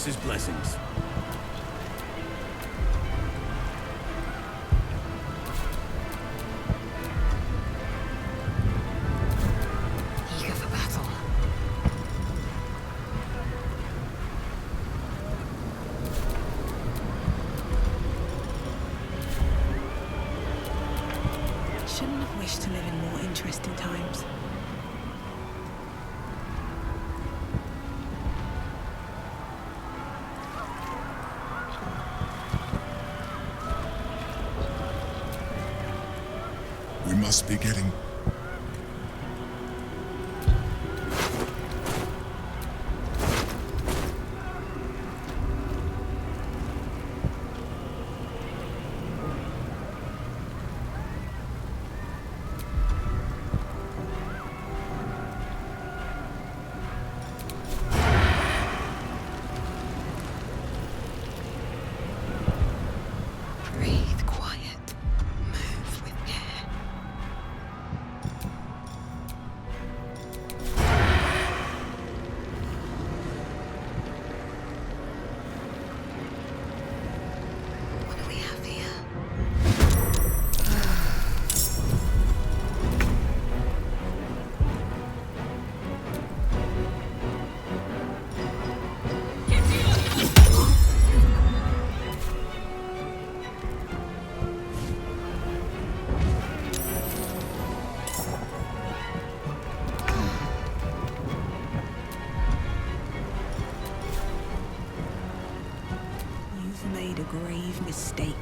us his blessings. Eager for battle. Shouldn't have wished to live in more interesting times. We must be getting... Breathe quiet. Move with care. What do we have here? You've made a grave mistake.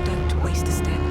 Don't waste a step.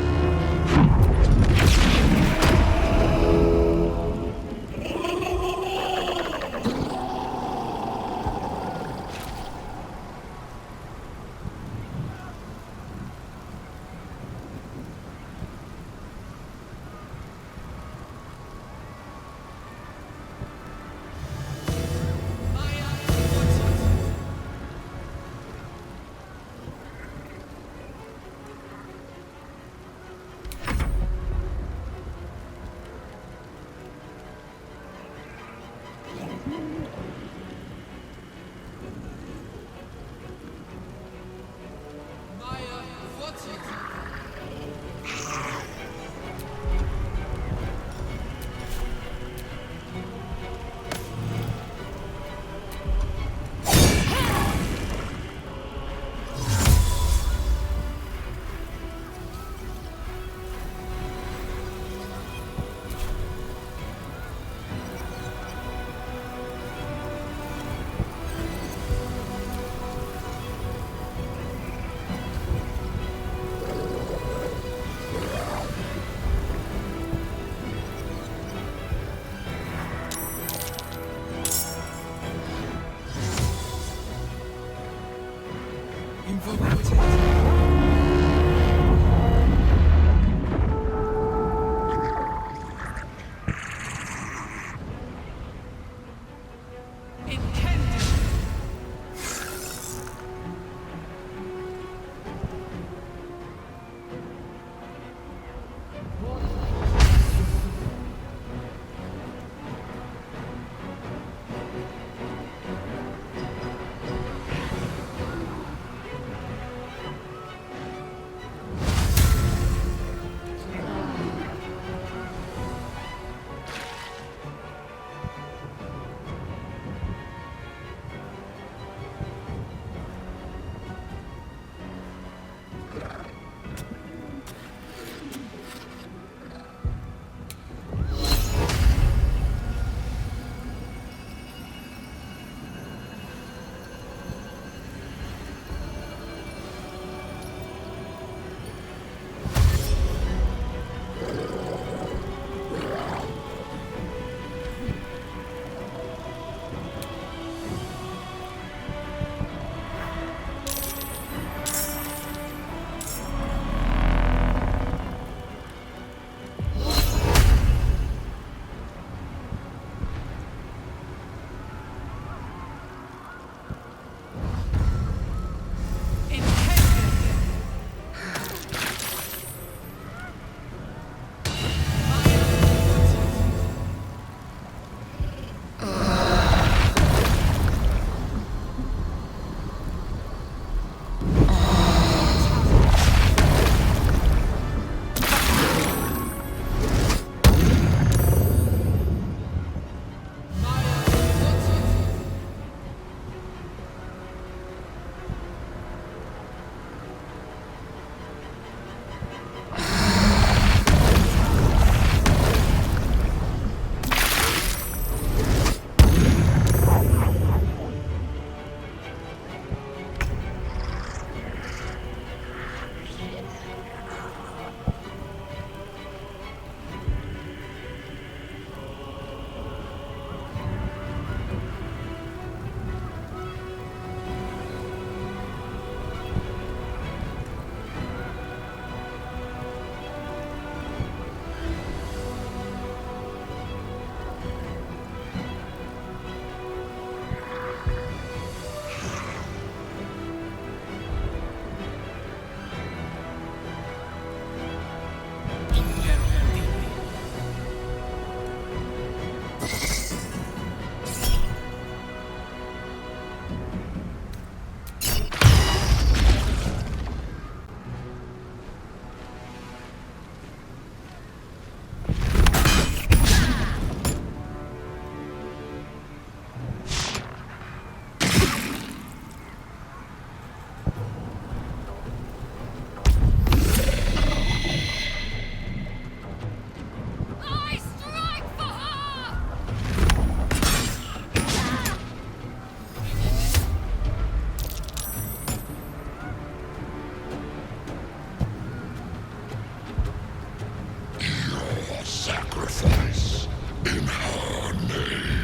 sacrifice in her name.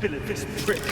Villainous prick!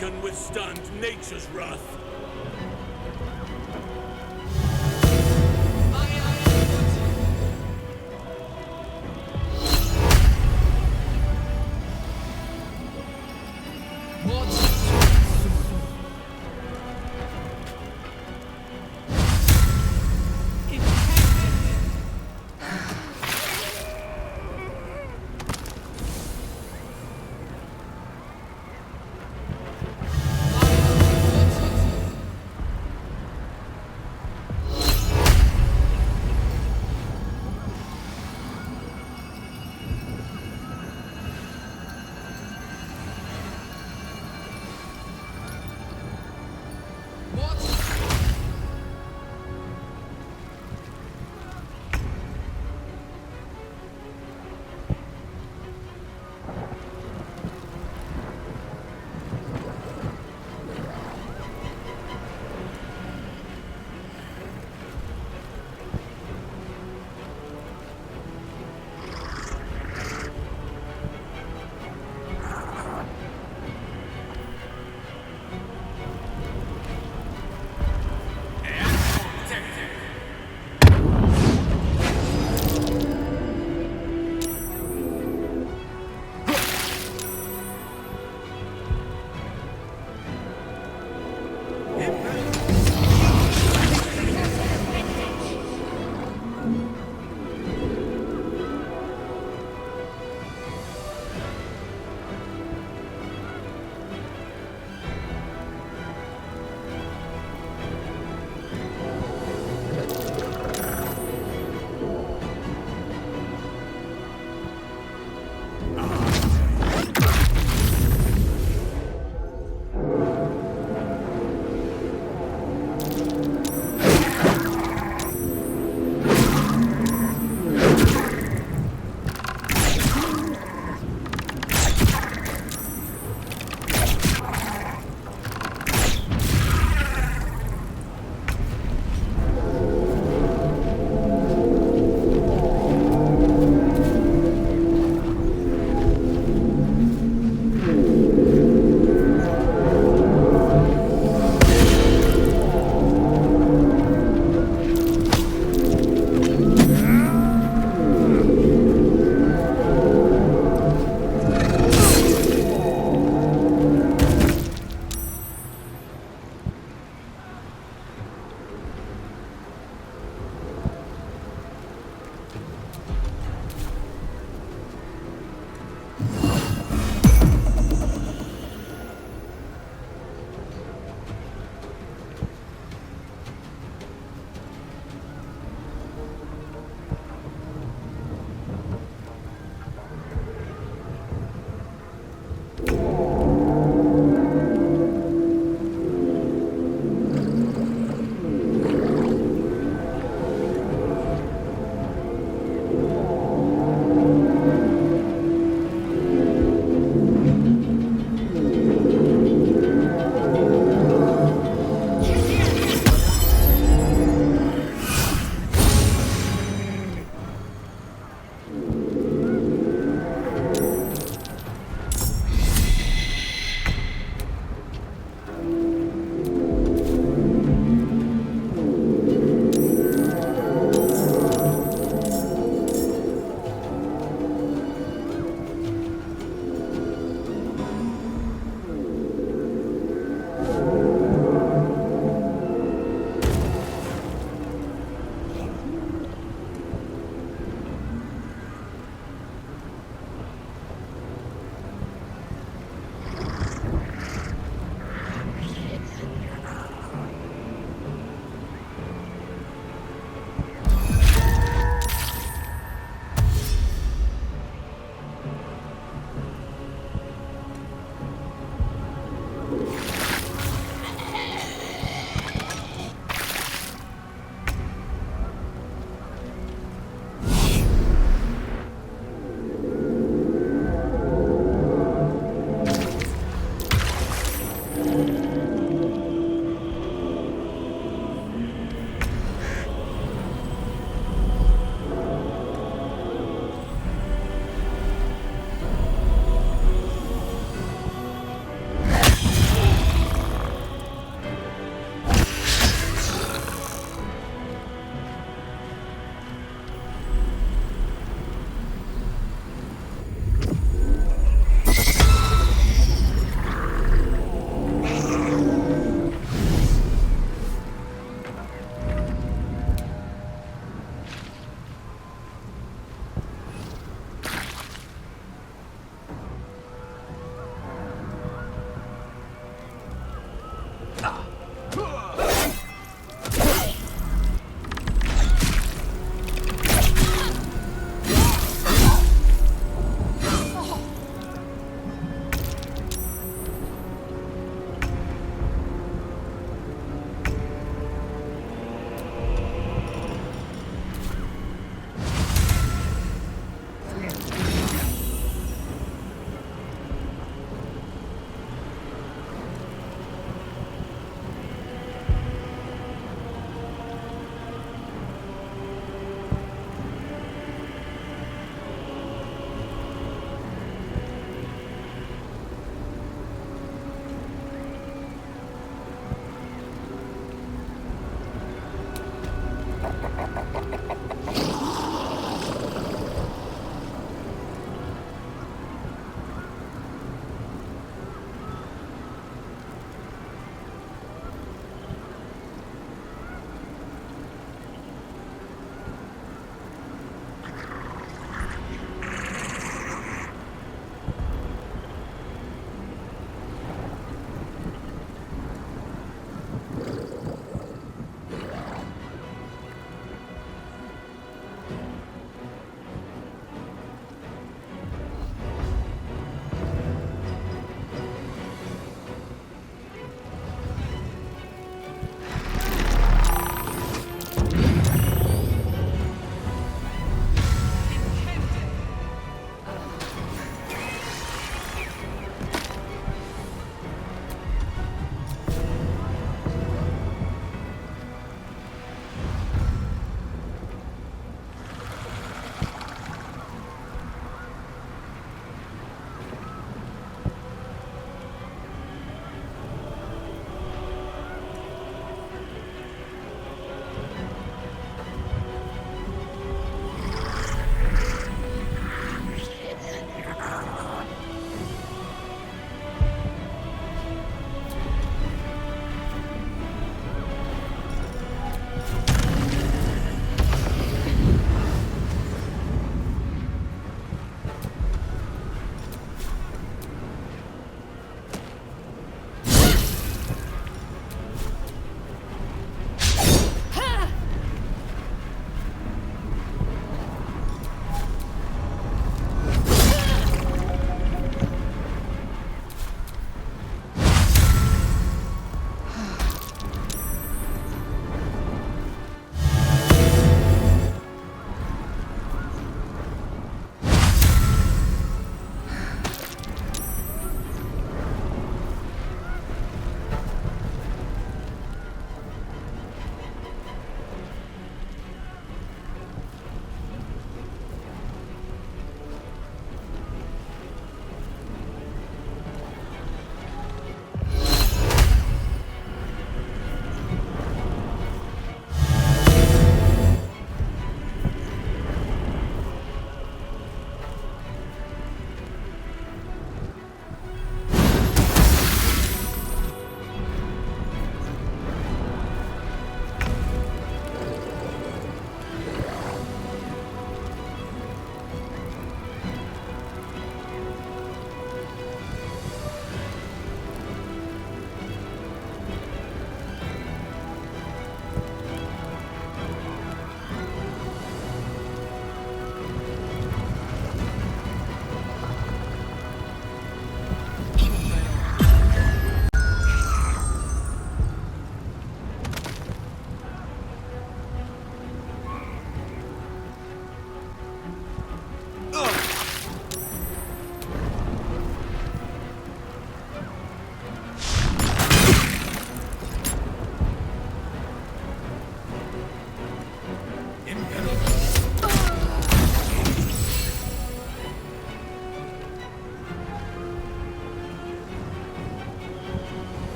can withstand nature's wrath.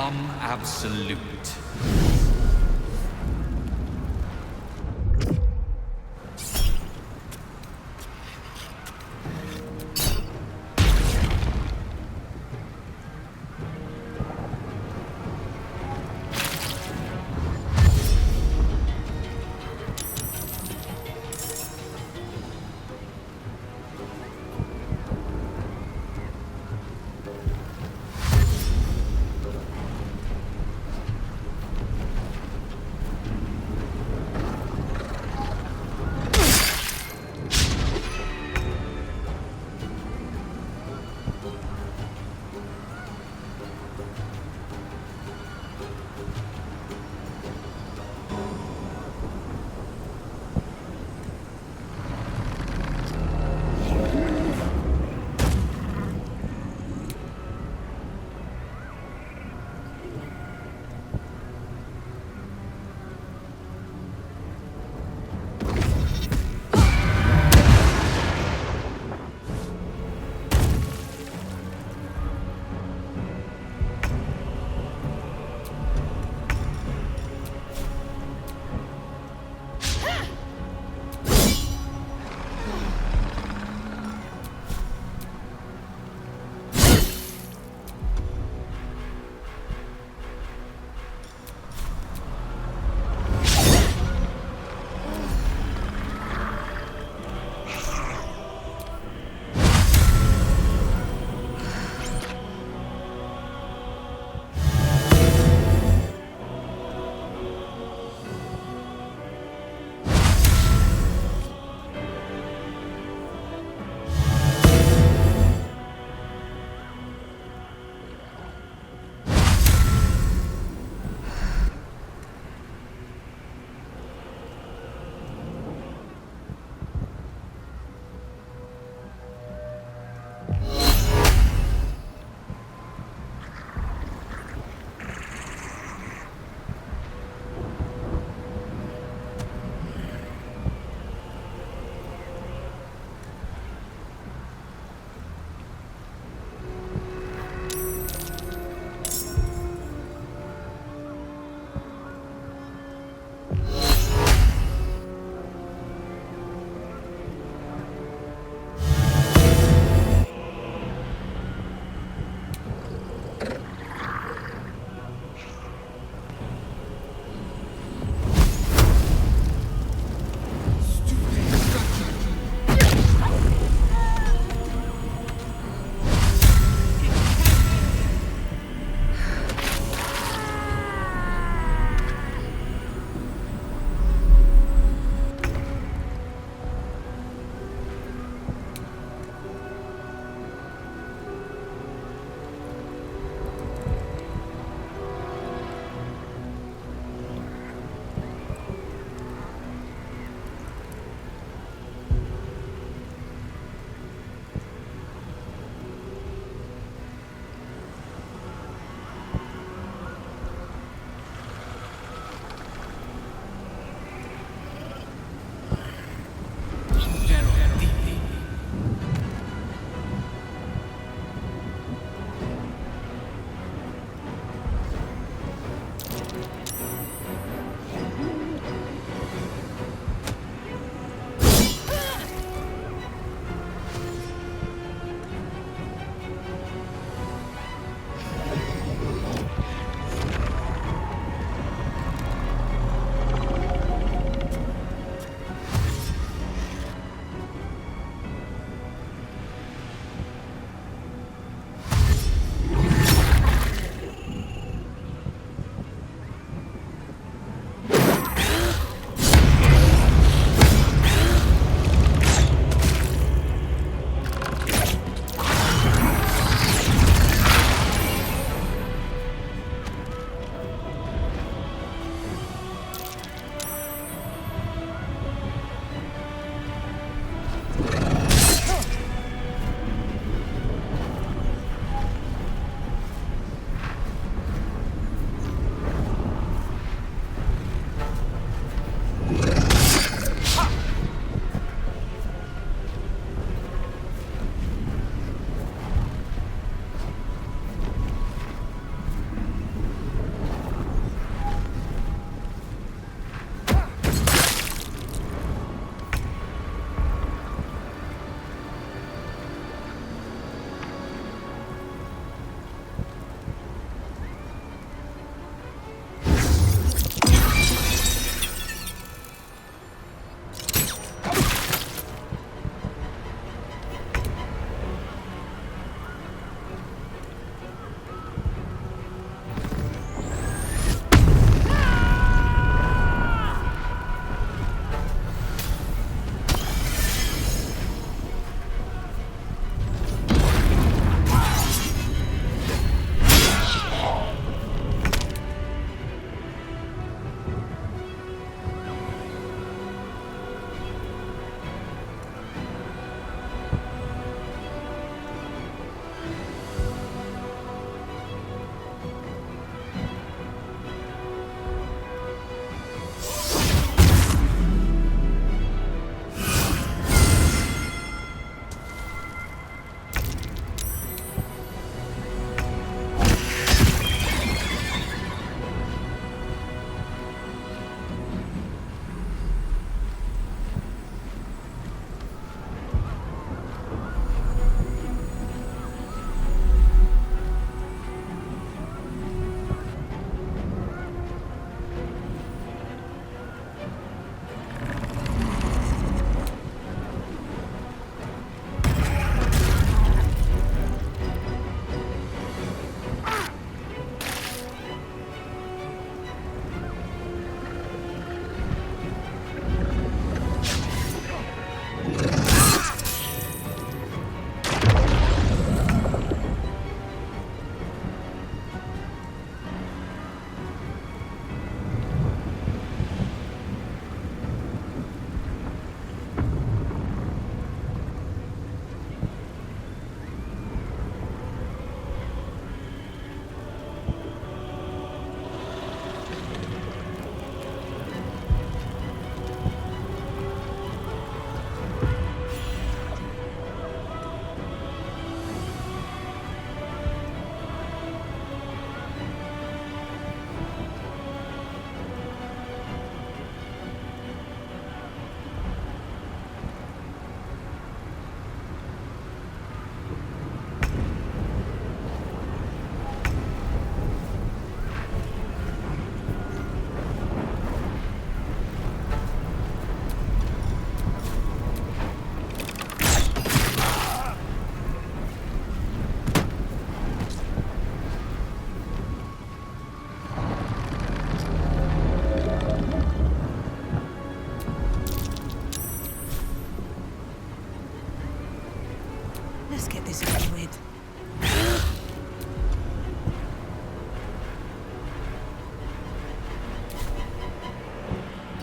become absolute.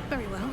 Very well.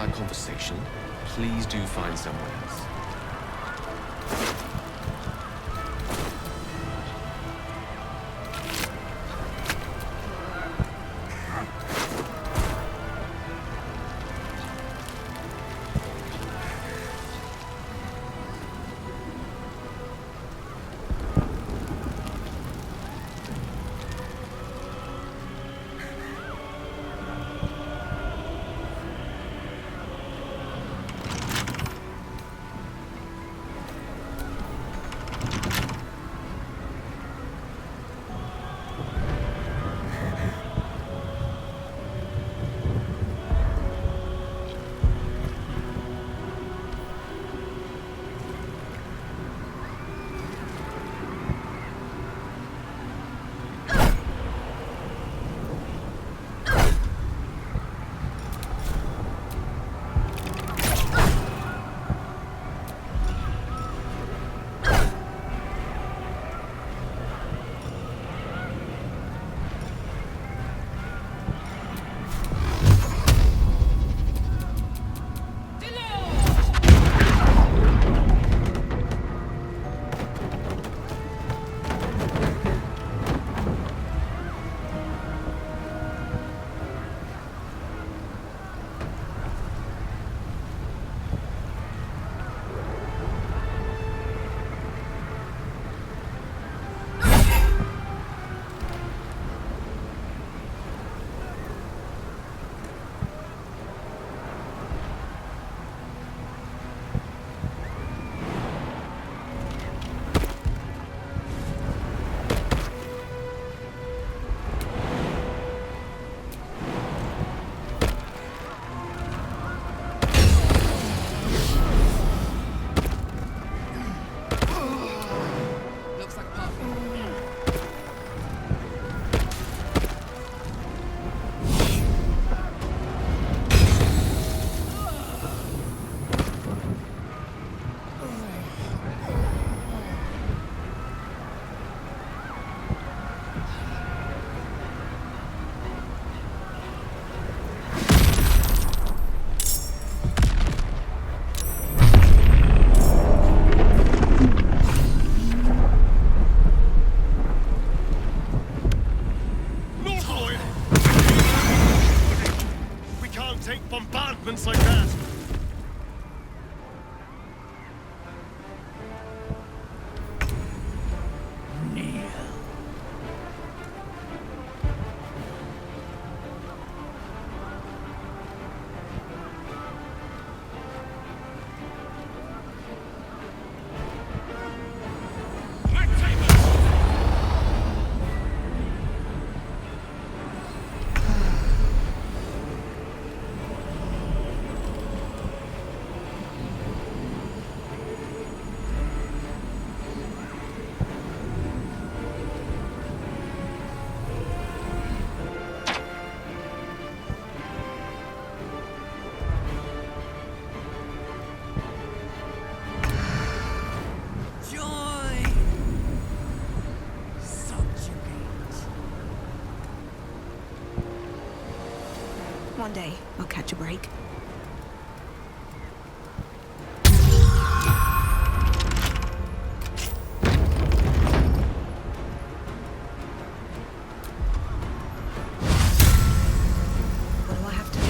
our conversation, please do find someone else. Bombardments like that! One day, I'll catch a break. What do I have to do?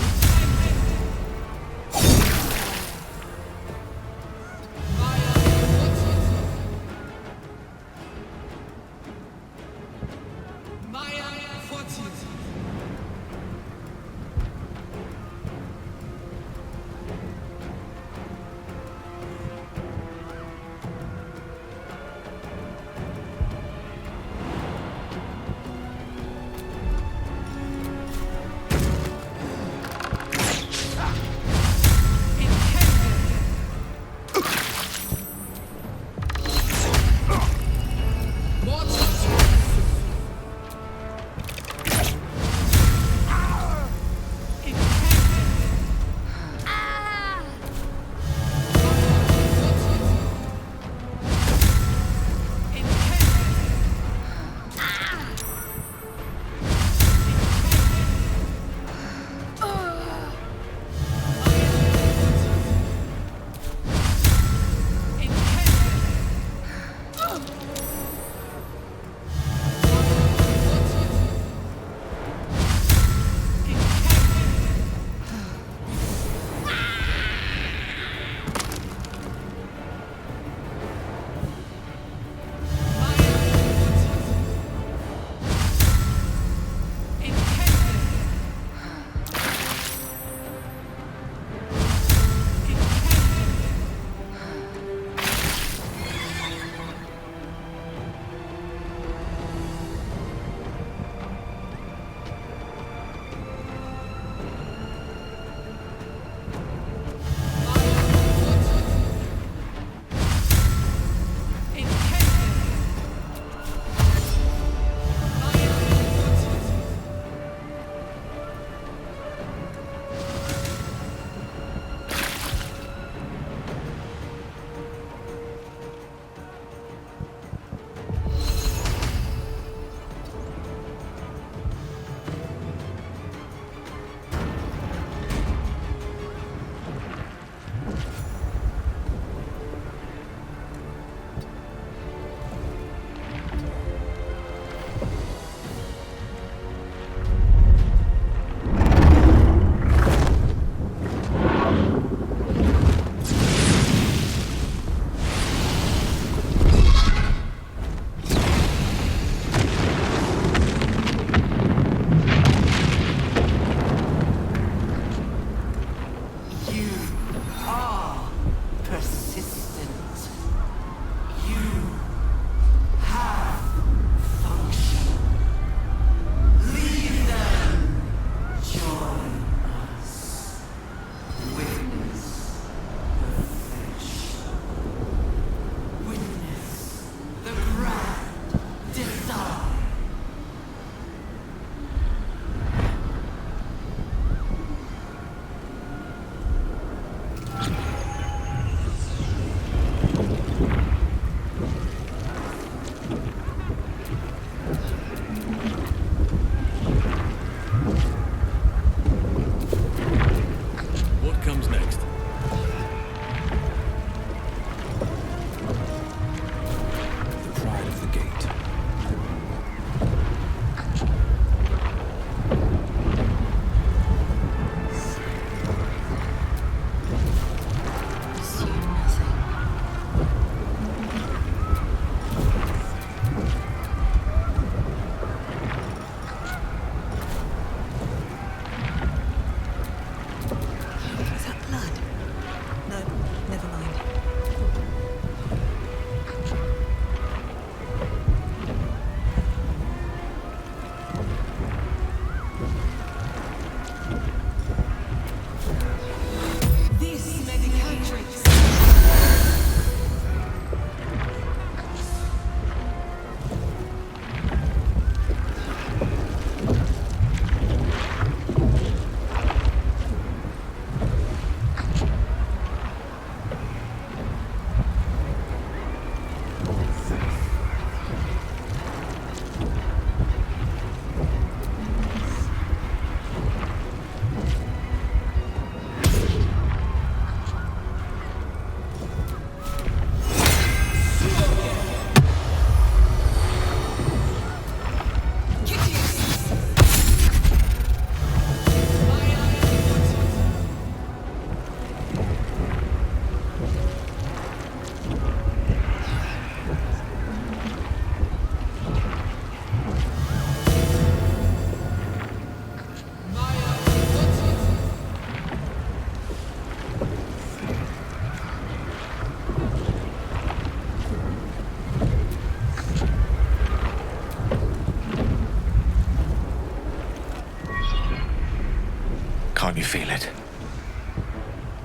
time you feel it.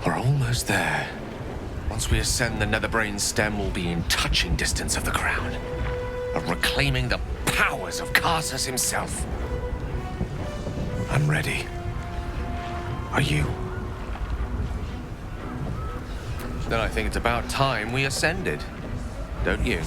We're almost there. Once we ascend the Netherbrain stem, we'll be in touching distance of the crown, of reclaiming the powers of Karsus himself. I'm ready. Are you? Then I think it's about time we ascended, don't you?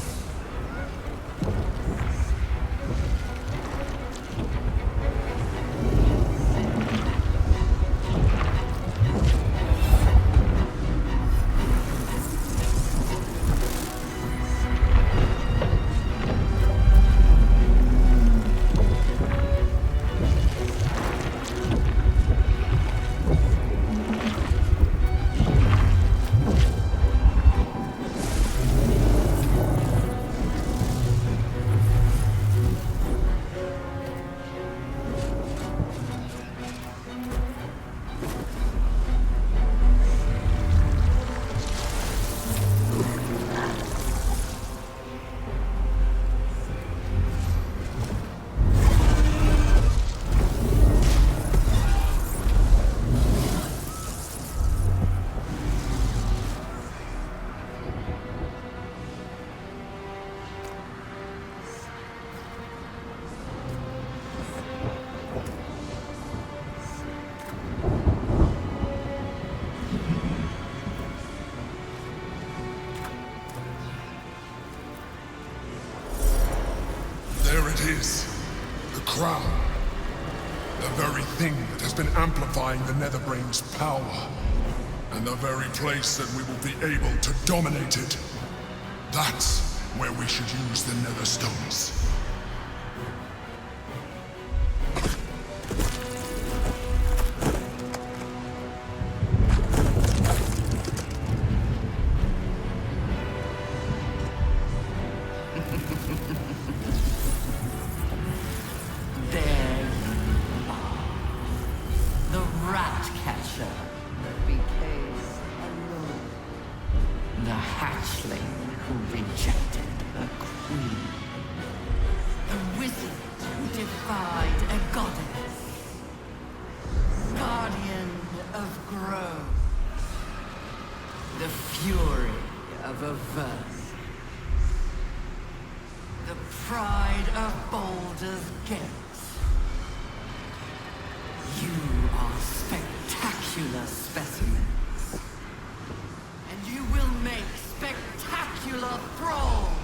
There it is. The crown. The very thing that has been amplifying the Netherbrain's power. And the very place that we will be able to dominate it. That's where we should use the Netherstones. The pride of Baldur's Gate. You are spectacular specimens. And you will make spectacular thralls.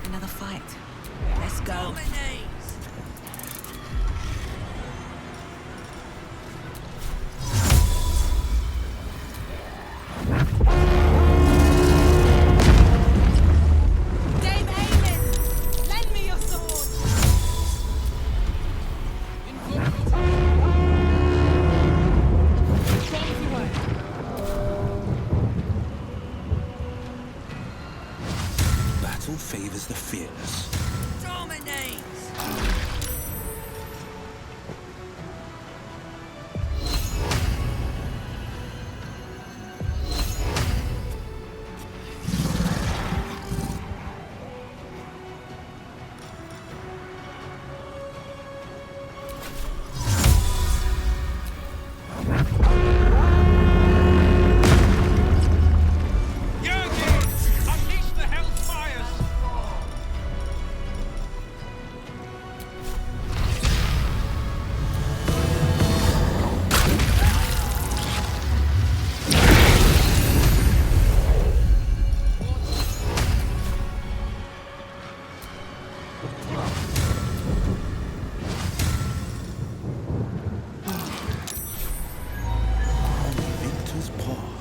Another fight. Let's go. is the fearless. Dominate! Victor's path.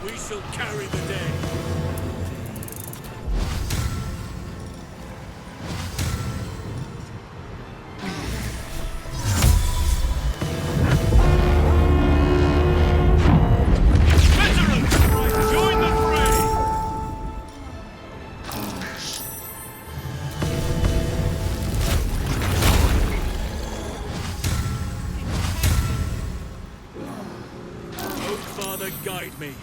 We shall carry the day. Veterans, join the fray! Oak Father, guide me.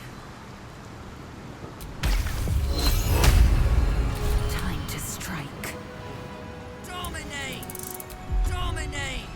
Time to strike. Dominate! Dominate!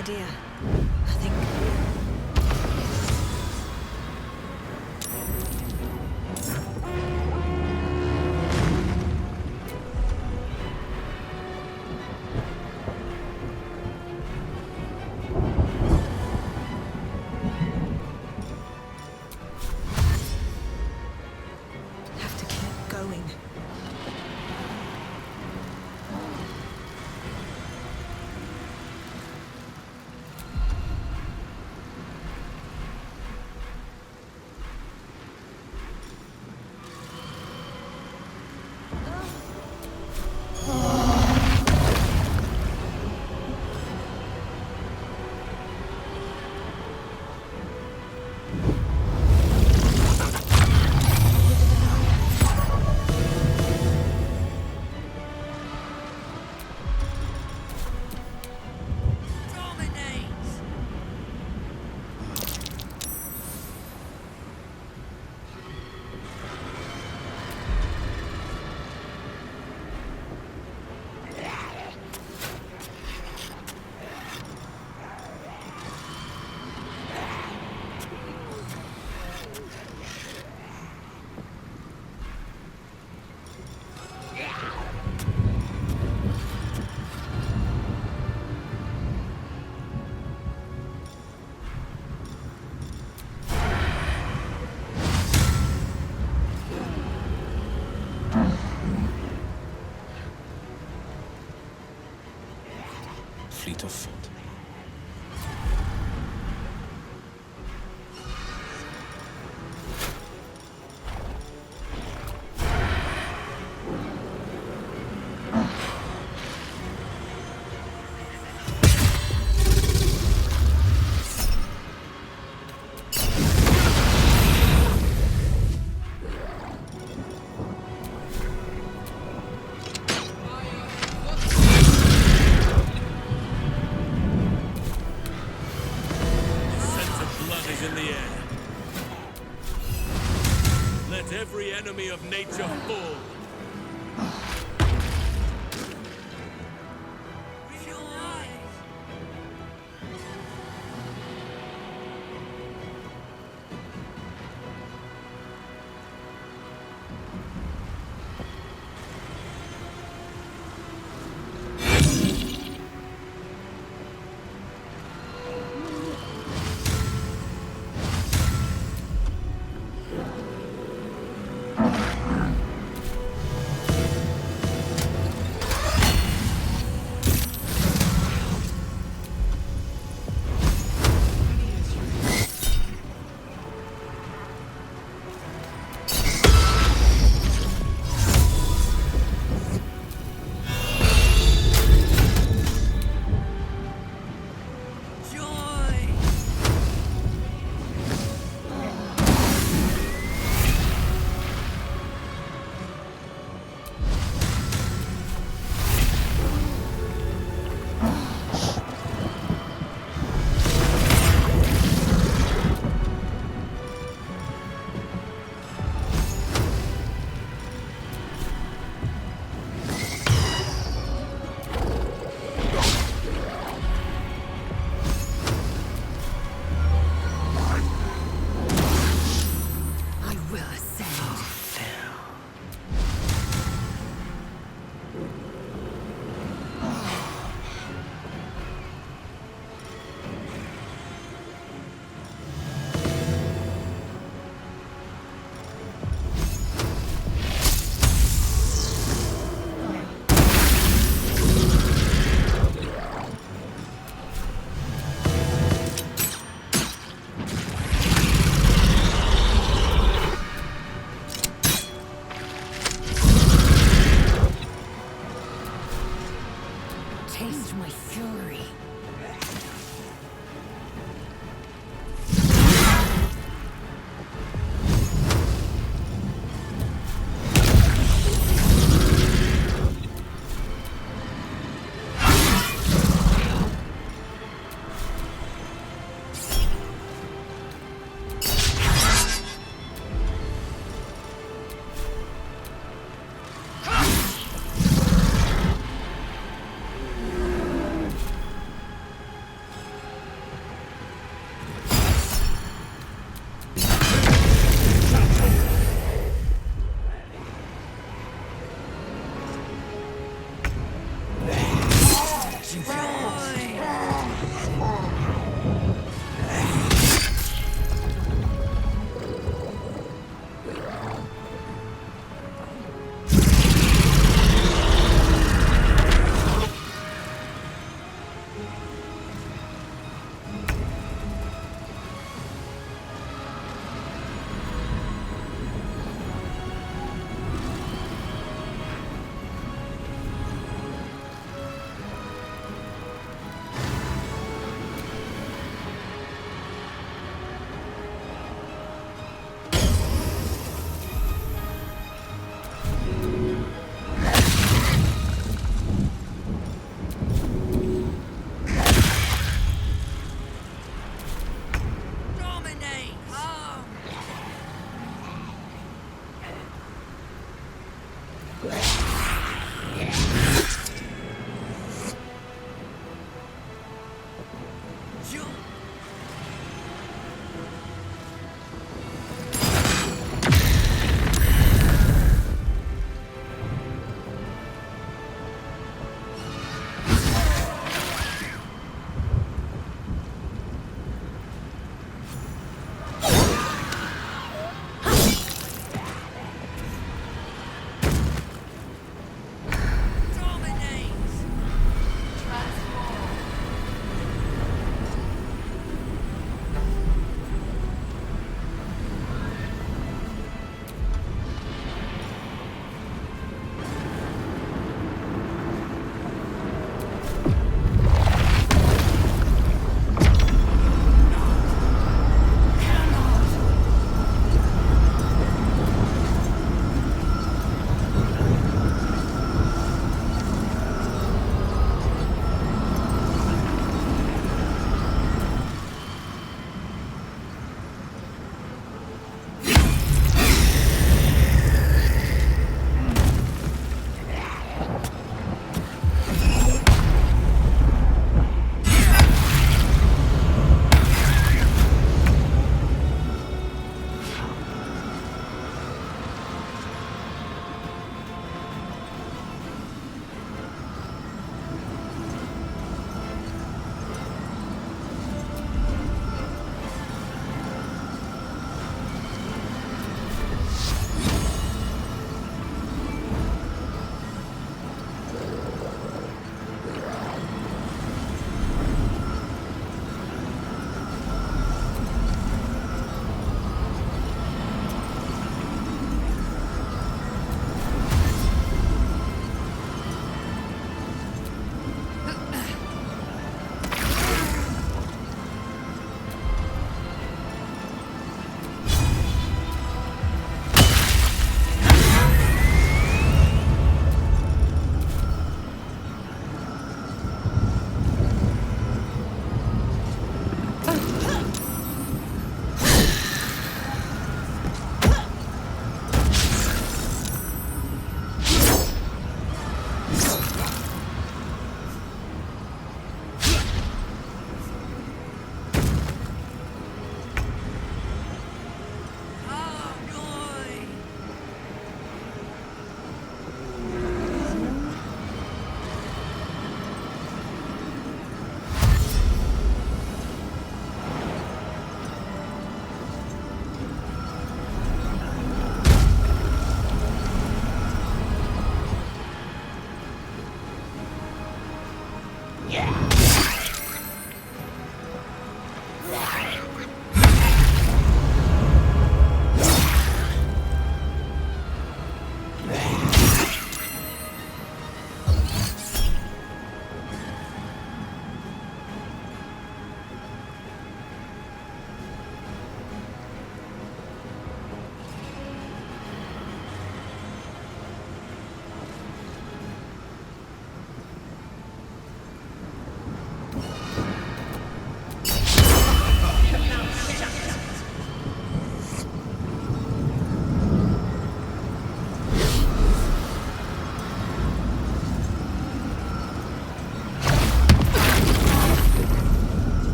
idea. I think. Have to keep going. Fleet of foot. In the air. Let every enemy of nature fall.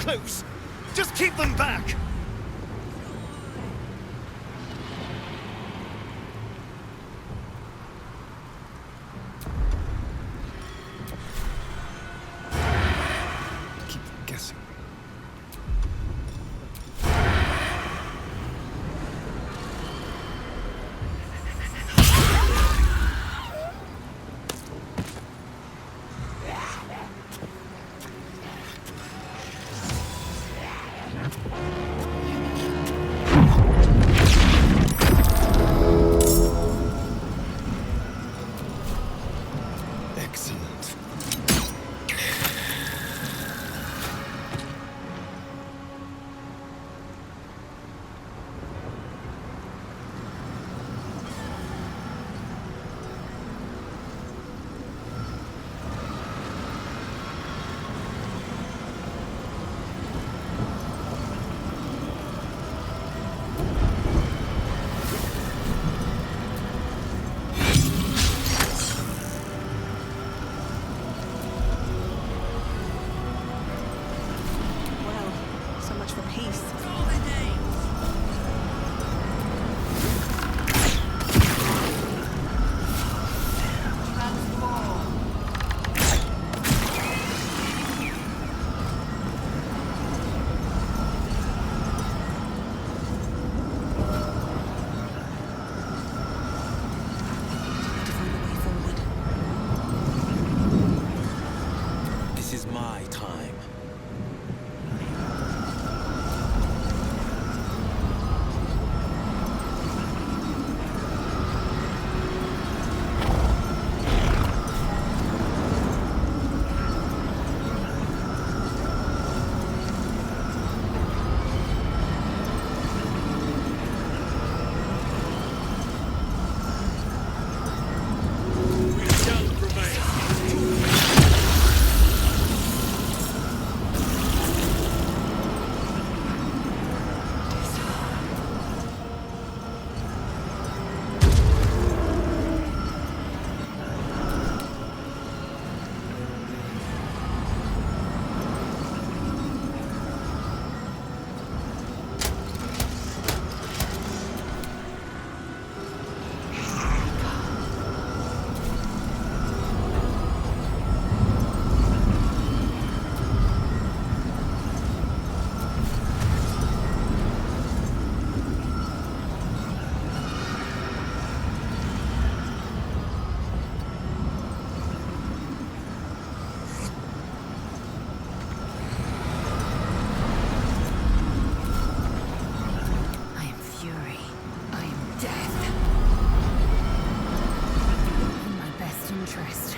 close. Just keep them back. Keep them guessing. Excellent. Well, so much for peace. To find a way forward. This is my time. We shall prevail. I am fury. I am death. In my best interest.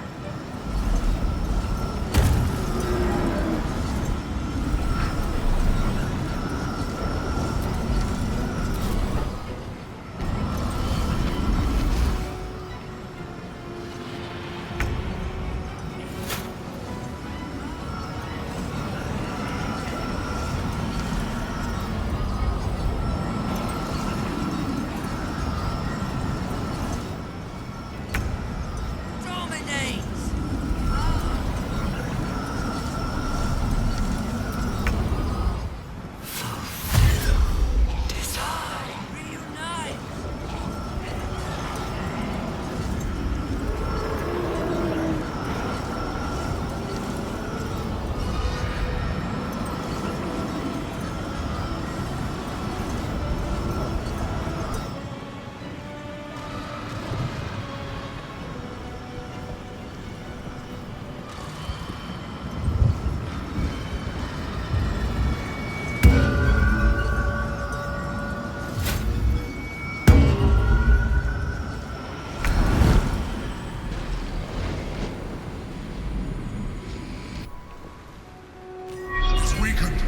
It's weakened.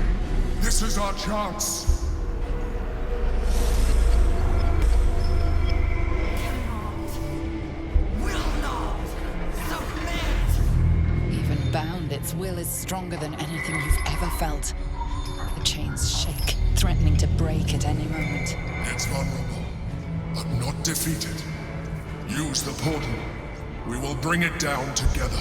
This is our chance. Even bound, its will is stronger than anything you've ever felt. The chains shake, threatening to break at any moment. It's vulnerable, but not defeated. Use the portal. We will bring it down together.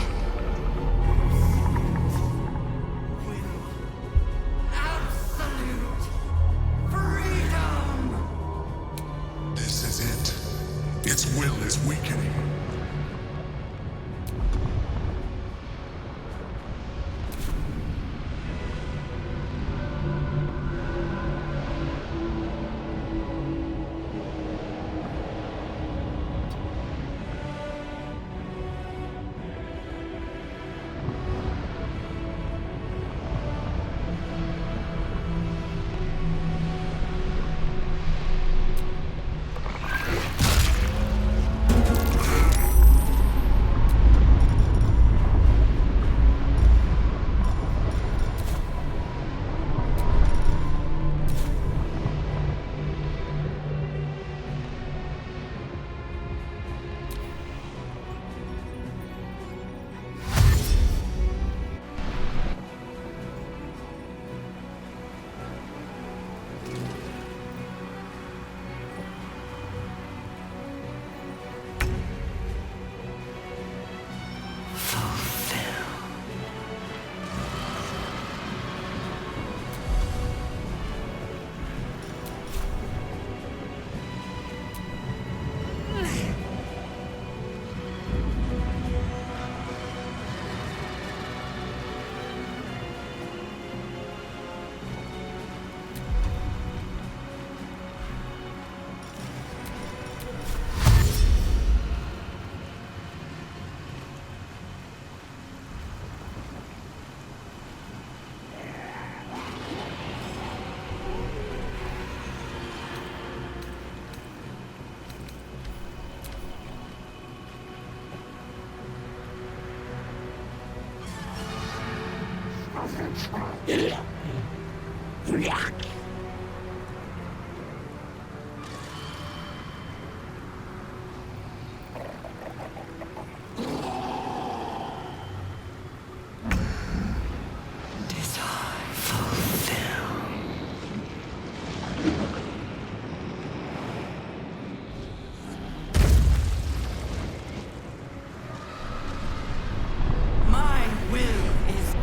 My will is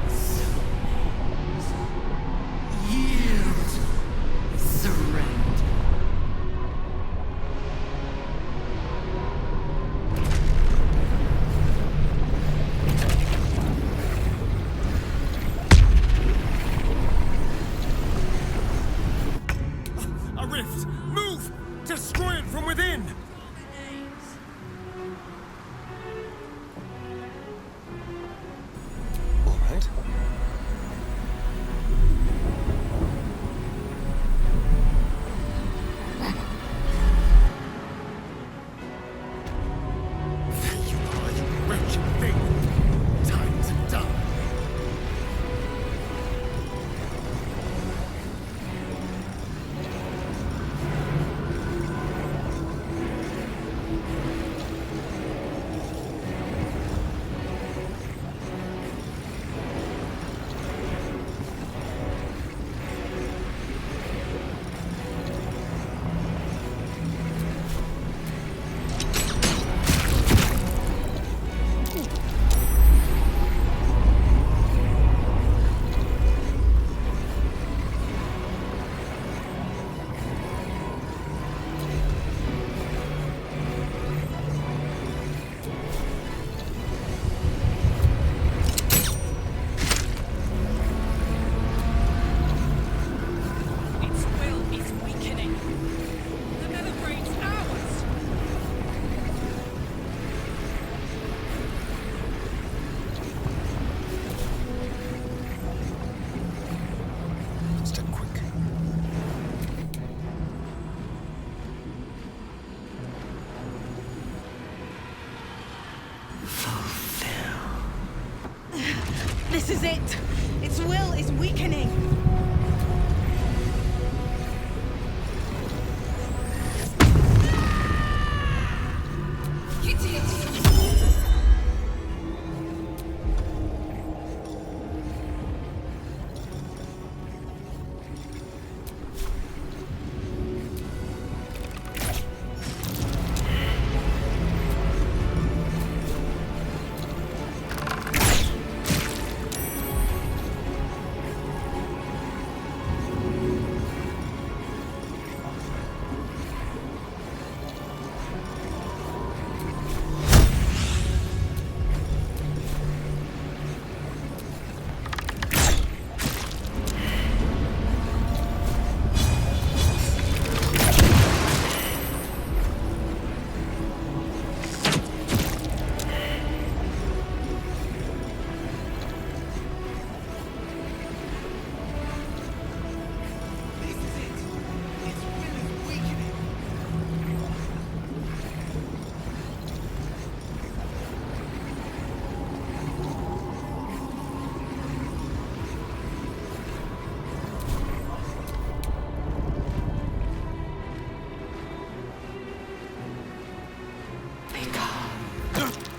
yield, surrender. A rift! Move! Destroy it from within! All right. You are the wretched thing. Time to die. Its will is weakening. The Netherbrain's ours. Step quick. This is it. Its will is weakening.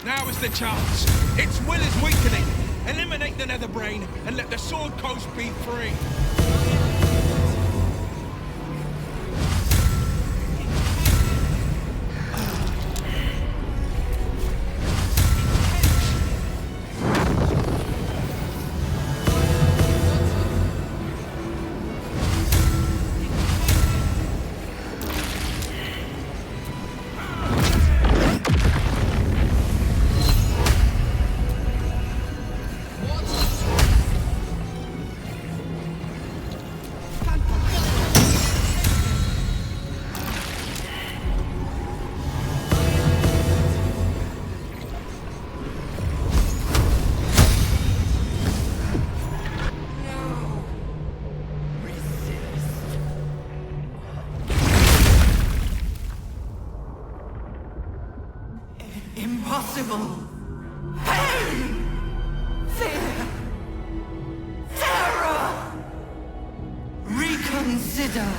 Now is the chance. Its will is weakening. Eliminate the Netherbrain and let the Sword Coast be free. Impossible. Pain! Fear! Terror! Consider.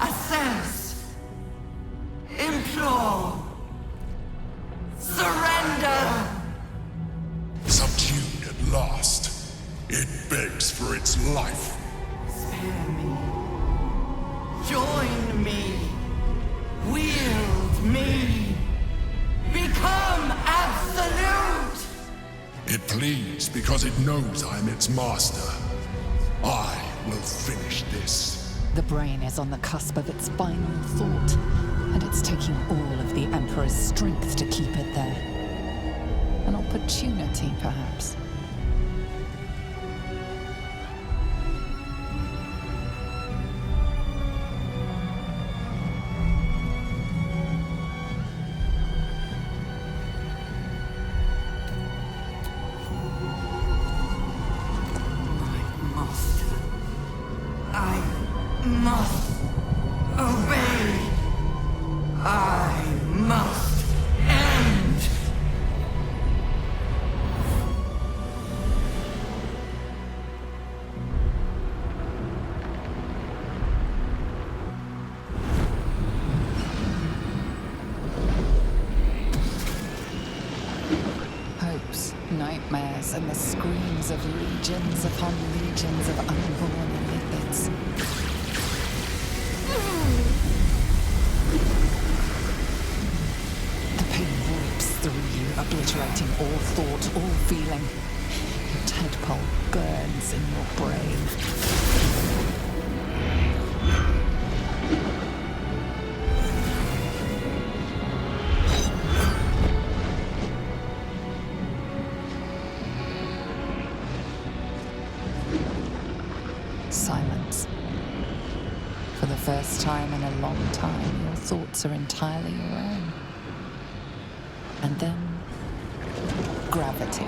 Assess. Implore. Surrender! Subdued at last, it begs for its life. Spare me. Join me. Wield me. Become absolute! It pleads because it knows I am its master. I will finish this. The brain is on the cusp of its final thought, and it's taking all of the Emperor's strength to keep it there. An opportunity, perhaps. I must obey. I must end. Hopes, nightmares, and the screams of legions upon legions of unborn lipids. The pain rips through you, obliterating all thought, all feeling. Your tadpole burns in your brain. Silence. For the first time in a long time, your thoughts are entirely your own. And then, gravity.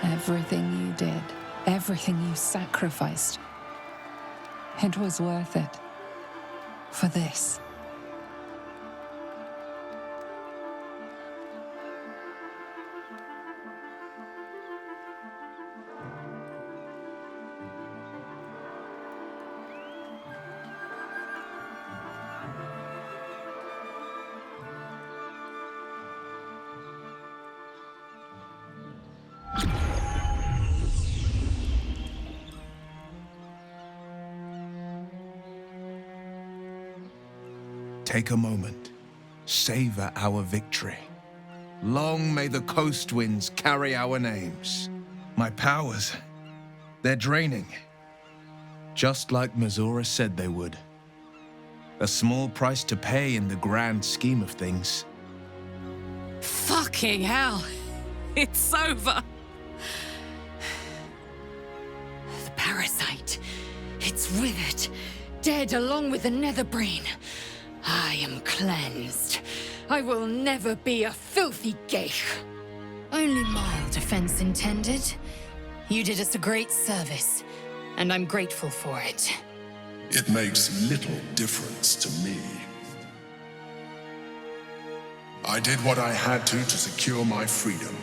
Everything you did, everything you sacrificed, it was worth it. For this. Take a moment. Savor our victory. Long may the coast winds carry our names. My powers, they're draining. Just like Mazora said they would. A small price to pay in the grand scheme of things. Fucking hell. It's over. The parasite. It's withered. Dead along with the netherbrain. I am cleansed. I will never be a filthy geich. Only mild offense intended. You did us a great service, and I'm grateful for it. It makes little difference to me. I did what I had to secure my freedom.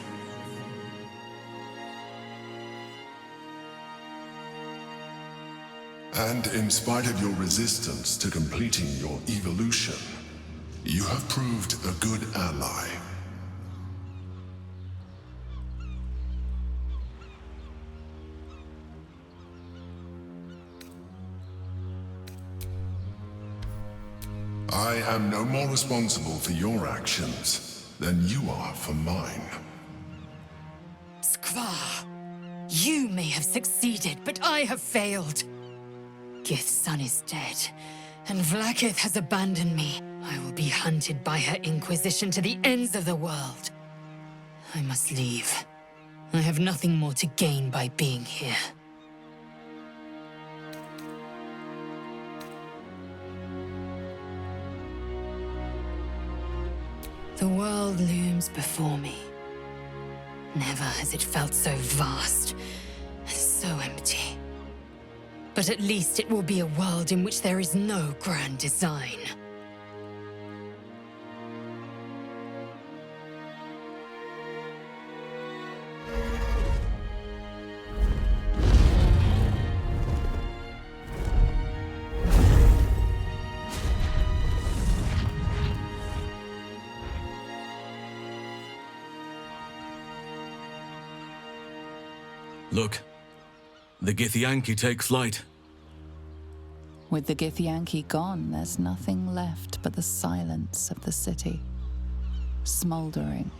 And in spite of your resistance to completing your evolution, you have proved a good ally. I am no more responsible for your actions than you are for mine. Skvar, you may have succeeded, but I have failed. Gith's son is dead, and Vlaakith has abandoned me. I will be hunted by her Inquisition to the ends of the world. I must leave. I have nothing more to gain by being here. The world looms before me. Never has it felt so vast and so empty. But at least it will be a world in which there is no grand design. Look, the Githyanki take flight. With the Githyanki gone, there's nothing left but the silence of the city, smoldering,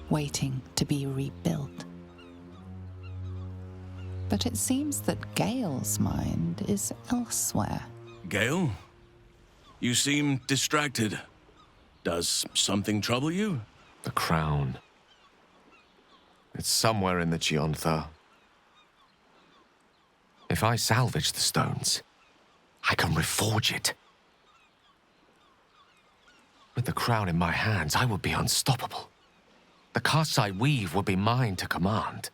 waiting to be rebuilt. But it seems that Gale's mind is elsewhere. Gale? You seem distracted. Does something trouble you? The crown. It's somewhere in the Giontha. If I salvage the stones, I can reforge it. With the crown in my hands, I would be unstoppable. The casts I weave would be mine to command.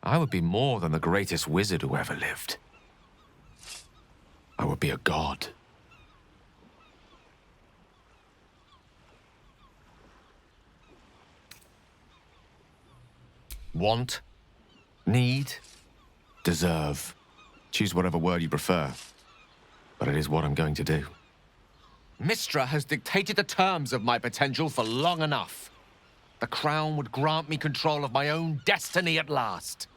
I would be more than the greatest wizard who ever lived. I would be a god. Want, need, deserve. Choose whatever word you prefer. But it is what I'm going to do. Mistra has dictated the terms of my potential for long enough. The crown would grant me control of my own destiny at last.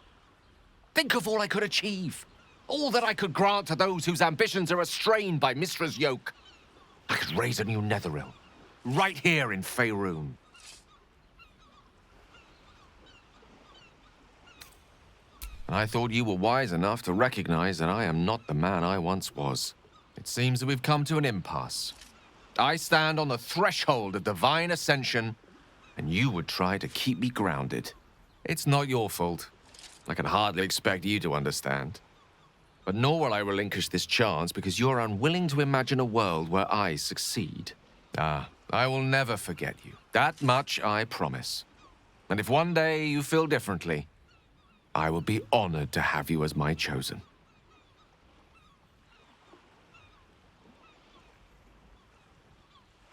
Think of all I could achieve. All that I could grant to those whose ambitions are restrained by Mistra's yoke. I could raise a new Netheril, right here in Faerun. I thought you were wise enough to recognize that I am not the man I once was. It seems that we've come to an impasse. I stand on the threshold of divine ascension, and you would try to keep me grounded. It's not your fault. I can hardly expect you to understand. But nor will I relinquish this chance because you're unwilling to imagine a world where I succeed. I will never forget you. That much I promise. And if one day you feel differently, I would be honored to have you as my chosen.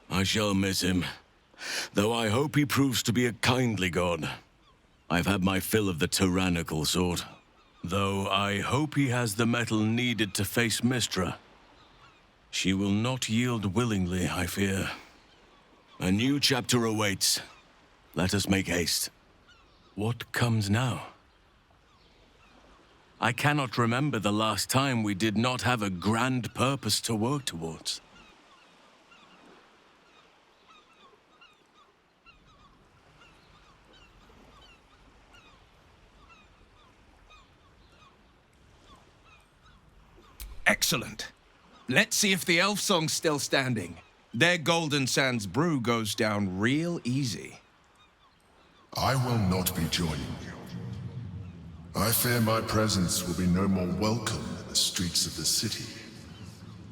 I shall miss him, though I hope he proves to be a kindly god. I've had my fill of the tyrannical sort, though I hope he has the mettle needed to face Mystra. She will not yield willingly, I fear. A new chapter awaits. Let us make haste. What comes now? I cannot remember the last time we did not have a grand purpose to work towards. Excellent. Let's see if the elf song's still standing. Their Golden Sands brew goes down real easy. I will not be joining you. I fear my presence will be no more welcome in the streets of the city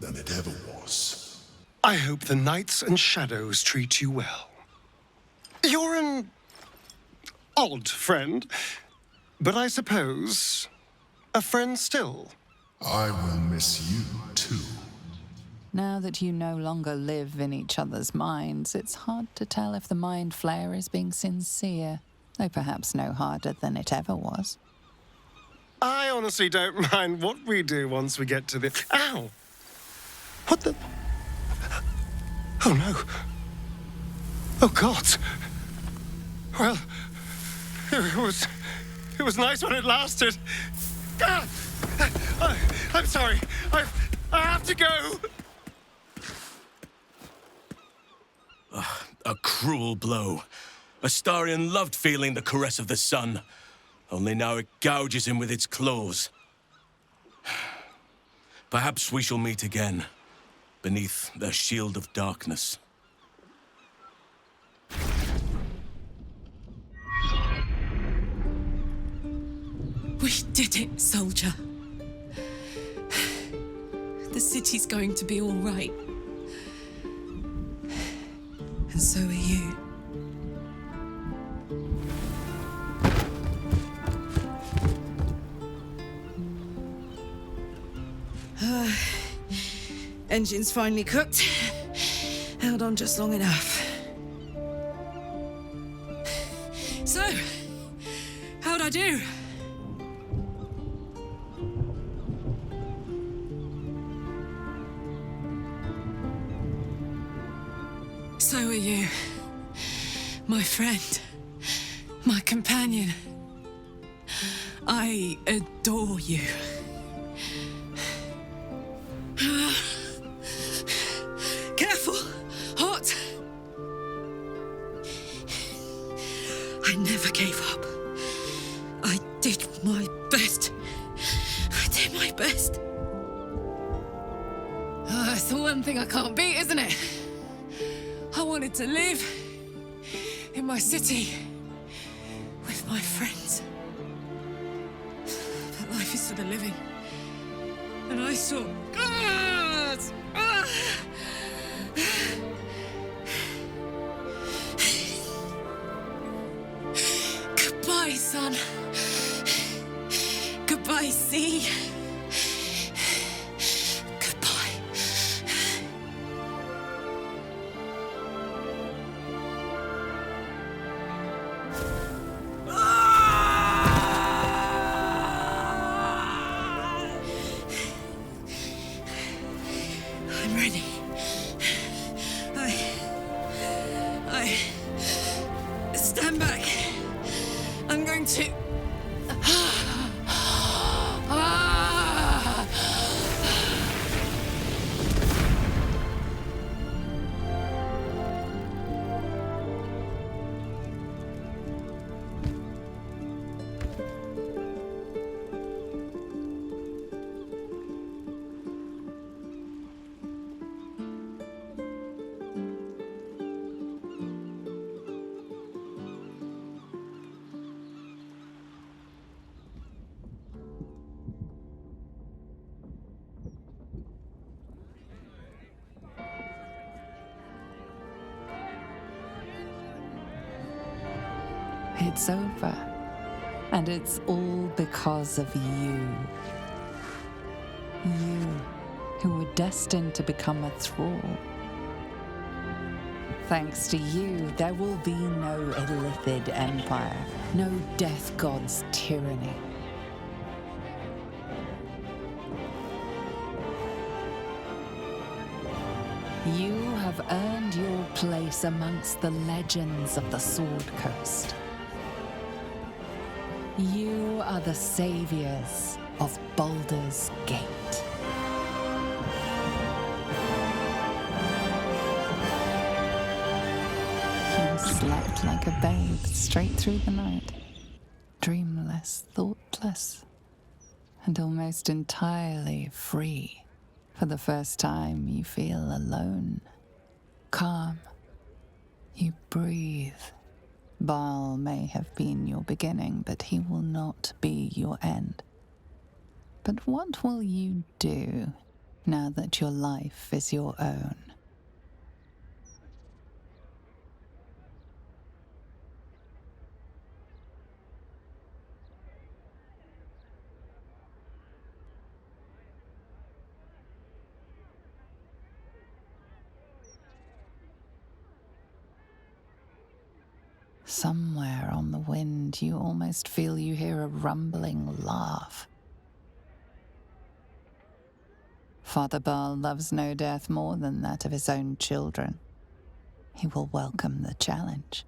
than it ever was. I hope the Knights and Shadows treat you well. You're an odd friend, but I suppose a friend still. I will miss you too. Now that you no longer live in each other's minds, it's hard to tell if the Mind Flayer is being sincere, though perhaps no harder than it ever was. I honestly don't mind what we do once we get to the... Ow! What the... Oh, no. Oh, God. Well, it was nice when it lasted. Ah! I'm sorry. I have to go. A cruel blow. Astarion loved feeling the caress of the sun. Only now it gouges him with its claws. Perhaps we shall meet again, beneath the shield of darkness. We did it, soldier. The city's going to be all right. And so are you. Engine's finally cooked. Held on just long enough. So, how'd I do? So are you, my friend, my companion. I adore you. Careful! Hot! I never gave up. I did my best. I did my best. It's the one thing I can't beat, isn't it? I wanted to live in my city with my friends. But life is for the living. And I saw God! Goodbye, son. Goodbye, sea. Goodbye. I'm ready. I stand back. I'm going to... It's over. And it's all because of you. You, who were destined to become a thrall. Thanks to you, there will be no Illithid empire, no death god's tyranny. You have earned your place amongst the legends of the Sword Coast. You are the saviors of Baldur's Gate. You slept like a babe straight through the night, dreamless, thoughtless, and almost entirely free. For the first time, you feel alone, calm. You breathe. Baal may have been your beginning, but he will not be your end. But what will you do now that your life is your own? Somewhere on the wind, you almost feel you hear a rumbling laugh. Father Baal loves no death more than that of his own children. He will welcome the challenge.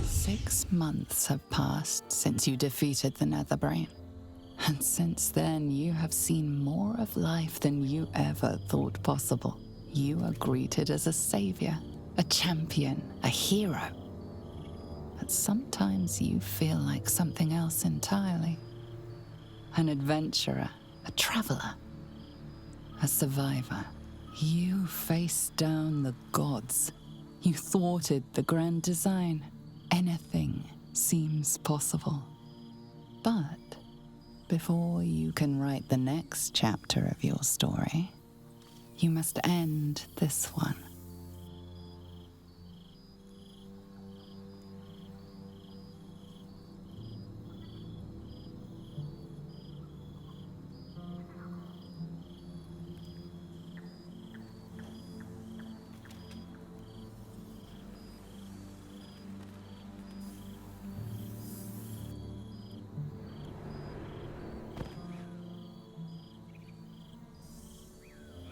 Six months have passed since you defeated the Netherbrain. And since then, you have seen more of life than you ever thought possible. You are greeted as a savior, a champion, a hero. But sometimes you feel like something else entirely. An adventurer, a traveler, a survivor. You faced down the gods. You thwarted the grand design. Anything seems possible. But before you can write the next chapter of your story, you must end this one.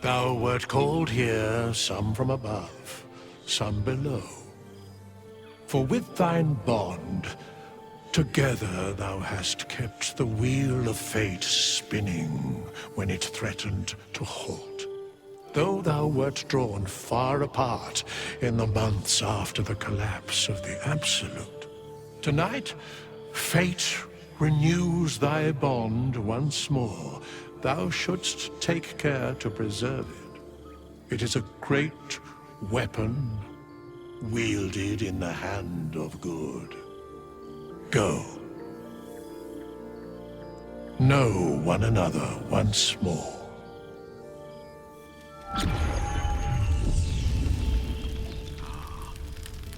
Thou wert called here, some from above, some below. For with thine bond, together thou hast kept the wheel of fate spinning when it threatened to halt. Though thou wert drawn far apart in the months after the collapse of the Absolute, tonight, fate renews thy bond once more. Thou shouldst take care to preserve it. It is a great weapon, wielded in the hand of good. Go. Know one another once more. The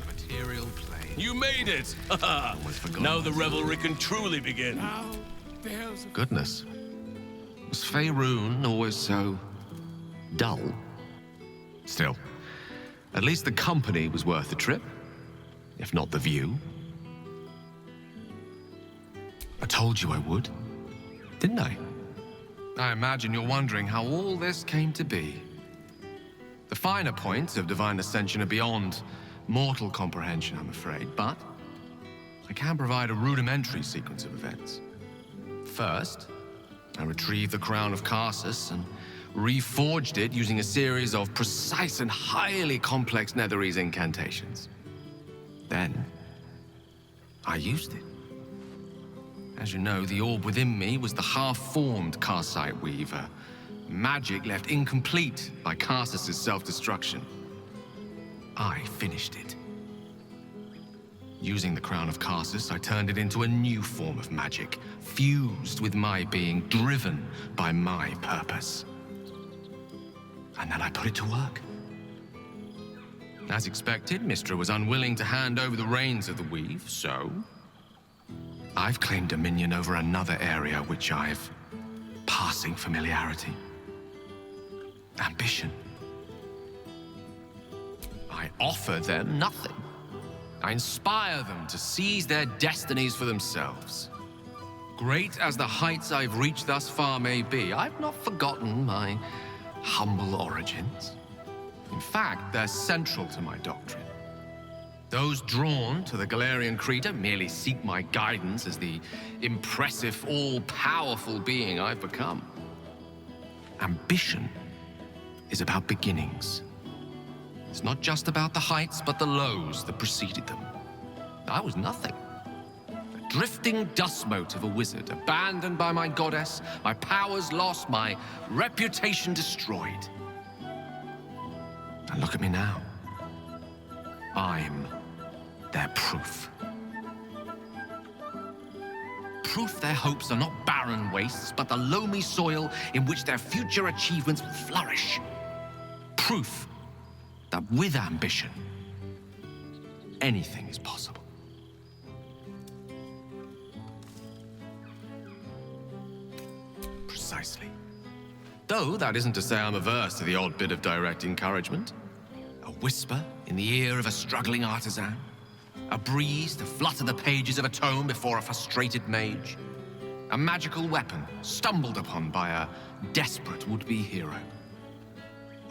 material plane. You made it! Now the revelry can truly begin. Goodness. Was Faerun always so dull? Still, at least the company was worth the trip, if not the view. I told you I would, didn't I? I imagine you're wondering how all this came to be. The finer points of divine ascension are beyond mortal comprehension, I'm afraid, but I can provide a rudimentary sequence of events. First, I retrieved the crown of Karsus and reforged it using a series of precise and highly complex Netherese incantations. Then, I used it. As you know, the orb within me was the half-formed Karsite Weaver, magic left incomplete by Karsus' self-destruction. I finished it. Using the Crown of Karsus, I turned it into a new form of magic, fused with my being, driven by my purpose. And then I put it to work. As expected, Mystra was unwilling to hand over the reins of the Weave, so I've claimed dominion over another area which I've passing familiarity. Ambition. I offer them nothing. I inspire them to seize their destinies for themselves. Great as the heights I've reached thus far may be, I've not forgotten my humble origins. In fact, they're central to my doctrine. Those drawn to the Galarian Creator merely seek my guidance as the impressive, all-powerful being I've become. Ambition is about beginnings. It's not just about the heights, but the lows that preceded them. I was nothing. A drifting dust mote of a wizard, abandoned by my goddess, my powers lost, my reputation destroyed. And look at me now. I'm their proof. Proof their hopes are not barren wastes, but the loamy soil in which their future achievements will flourish. Proof that with ambition, anything is possible. Precisely. Though that isn't to say I'm averse to the odd bit of direct encouragement. A whisper in the ear of a struggling artisan. A breeze to flutter the pages of a tome before a frustrated mage. A magical weapon stumbled upon by a desperate would-be hero.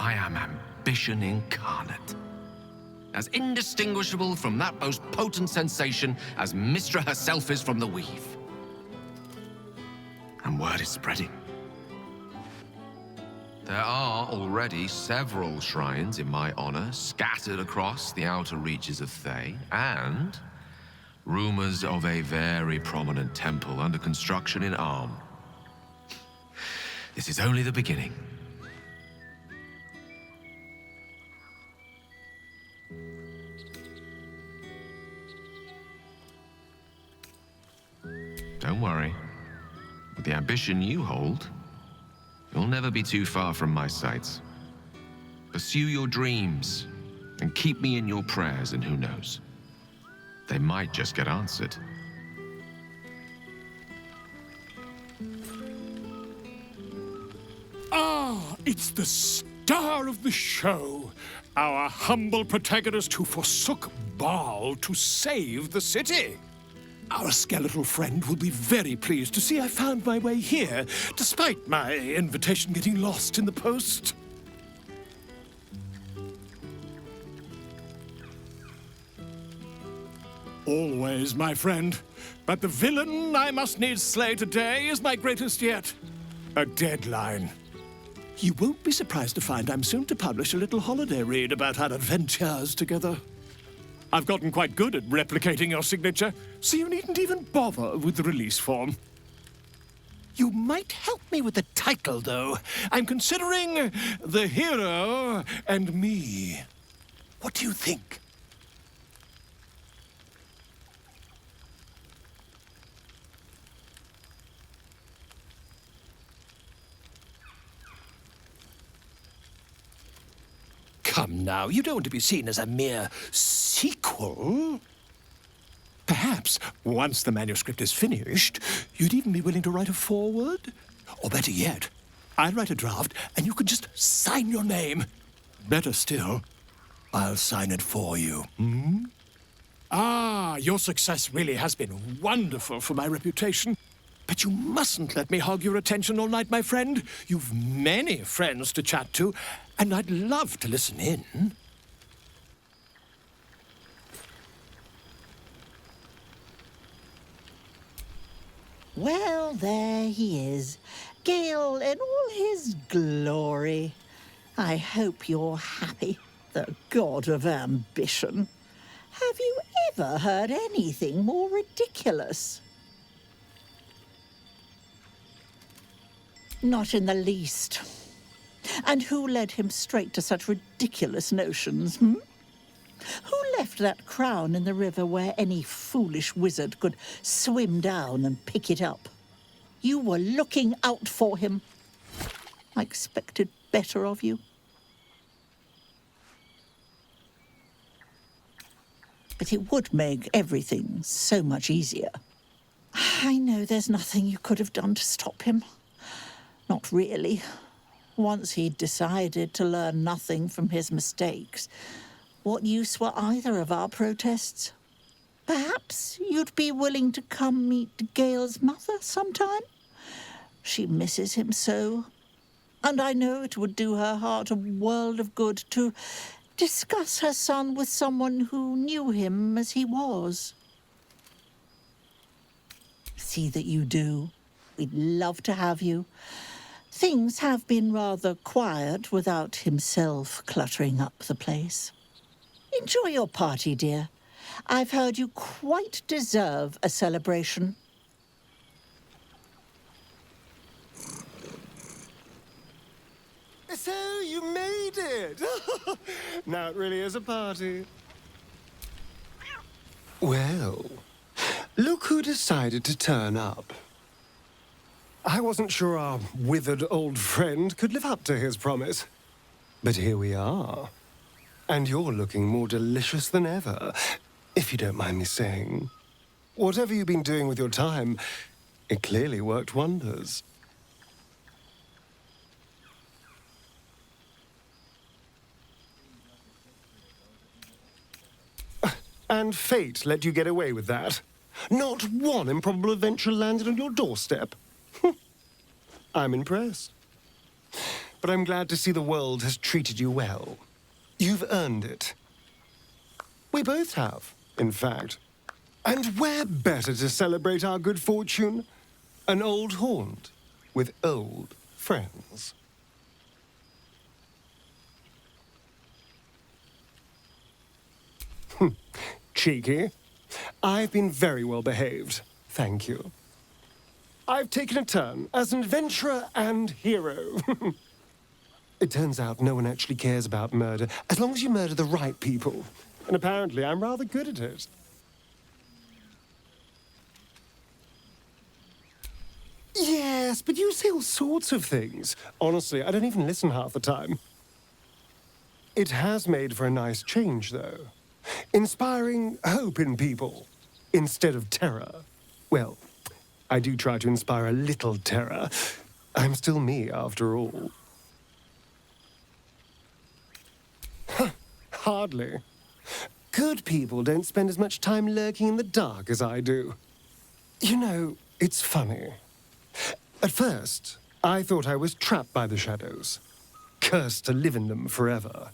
I am ambition incarnate. As indistinguishable from that most potent sensation as Mystra herself is from the Weave. And word is spreading. There are already several shrines in my honor scattered across the outer reaches of Thay, and rumors of a very prominent temple under construction in Arm. This is only the beginning. Don't worry. With the ambition you hold, you'll never be too far from my sights. Pursue your dreams, and keep me in your prayers, and who knows? They might just get answered. Ah, it's the star of the show. Our humble protagonist who forsook Baal to save the city. Our skeletal friend will be very pleased to see I found my way here, despite my invitation getting lost in the post. Always, my friend. But the villain I must needs slay today is my greatest yet. A deadline. You won't be surprised to find I'm soon to publish a little holiday read about our adventures together. I've gotten quite good at replicating your signature, so you needn't even bother with the release form. You might help me with the title, though. I'm considering The Hero and Me. What do you think? Come now, you don't want to be seen as a mere sequel. Perhaps, once the manuscript is finished, you'd even be willing to write a foreword? Or better yet, I'll write a draft and you can just sign your name. Better still, I'll sign it for you. Hmm? Ah, your success really has been wonderful for my reputation. But you mustn't let me hog your attention all night, my friend. You've many friends to chat to, and I'd love to listen in. Well, there he is, Gale in all his glory. I hope you're happy, the god of ambition. Have you ever heard anything more ridiculous? Not in the least. And who led him straight to such ridiculous notions, hmm? Who left that crown in the river where any foolish wizard could swim down and pick it up? You were looking out for him. I expected better of you. But it would make everything so much easier. I know there's nothing you could have done to stop him. Not really. Once he'd decided to learn nothing from his mistakes, what use were either of our protests? Perhaps you'd be willing to come meet Gale's mother sometime? She misses him so. And I know it would do her heart a world of good to discuss her son with someone who knew him as he was. See that you do. We'd love to have you. Things have been rather quiet without himself cluttering up the place. Enjoy your party, dear. I've heard you quite deserve a celebration. So you made it! Now it really is a party. Well, look who decided to turn up. I wasn't sure our withered old friend could live up to his promise. But here we are. And you're looking more delicious than ever, if you don't mind me saying. Whatever you've been doing with your time, it clearly worked wonders. And fate let you get away with that. Not one improbable adventure landed on your doorstep. I'm impressed. But I'm glad to see the world has treated you well. You've earned it. We both have, in fact. And where better to celebrate our good fortune? An old haunt with old friends. Cheeky. I've been very well behaved, thank you. I've taken a turn as an adventurer and hero. It turns out no one actually cares about murder, as long as you murder the right people. And apparently I'm rather good at it. Yes, but you say all sorts of things. Honestly, I don't even listen half the time. It has made for a nice change, though. Inspiring hope in people, instead of terror. Well, I do try to inspire a little terror. I'm still me, after all. Hardly. Good people don't spend as much time lurking in the dark as I do. You know, it's funny. At first, I thought I was trapped by the shadows, cursed to live in them forever.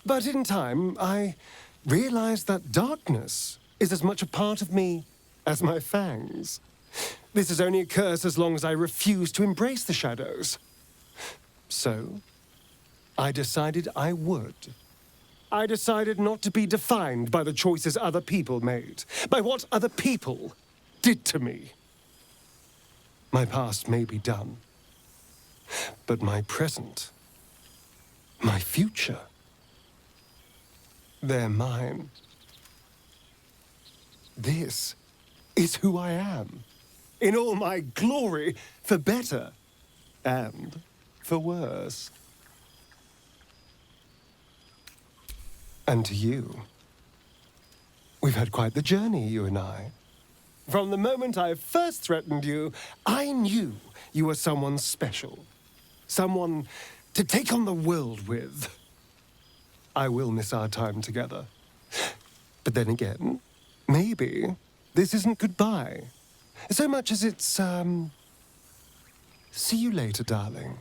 But in time, I realized that darkness is as much a part of me as my fangs. This is only a curse as long as I refuse to embrace the shadows. So, I decided I would. I decided not to be defined by the choices other people made, by what other people did to me. My past may be done, but my present, my future, they're mine. This is who I am, in all my glory, for better and for worse. And to you, we've had quite the journey, you and I. From the moment I first threatened you, I knew you were someone special. Someone to take on the world with. I will miss our time together. But then again, maybe this isn't goodbye. So much as it's, see you later, darling.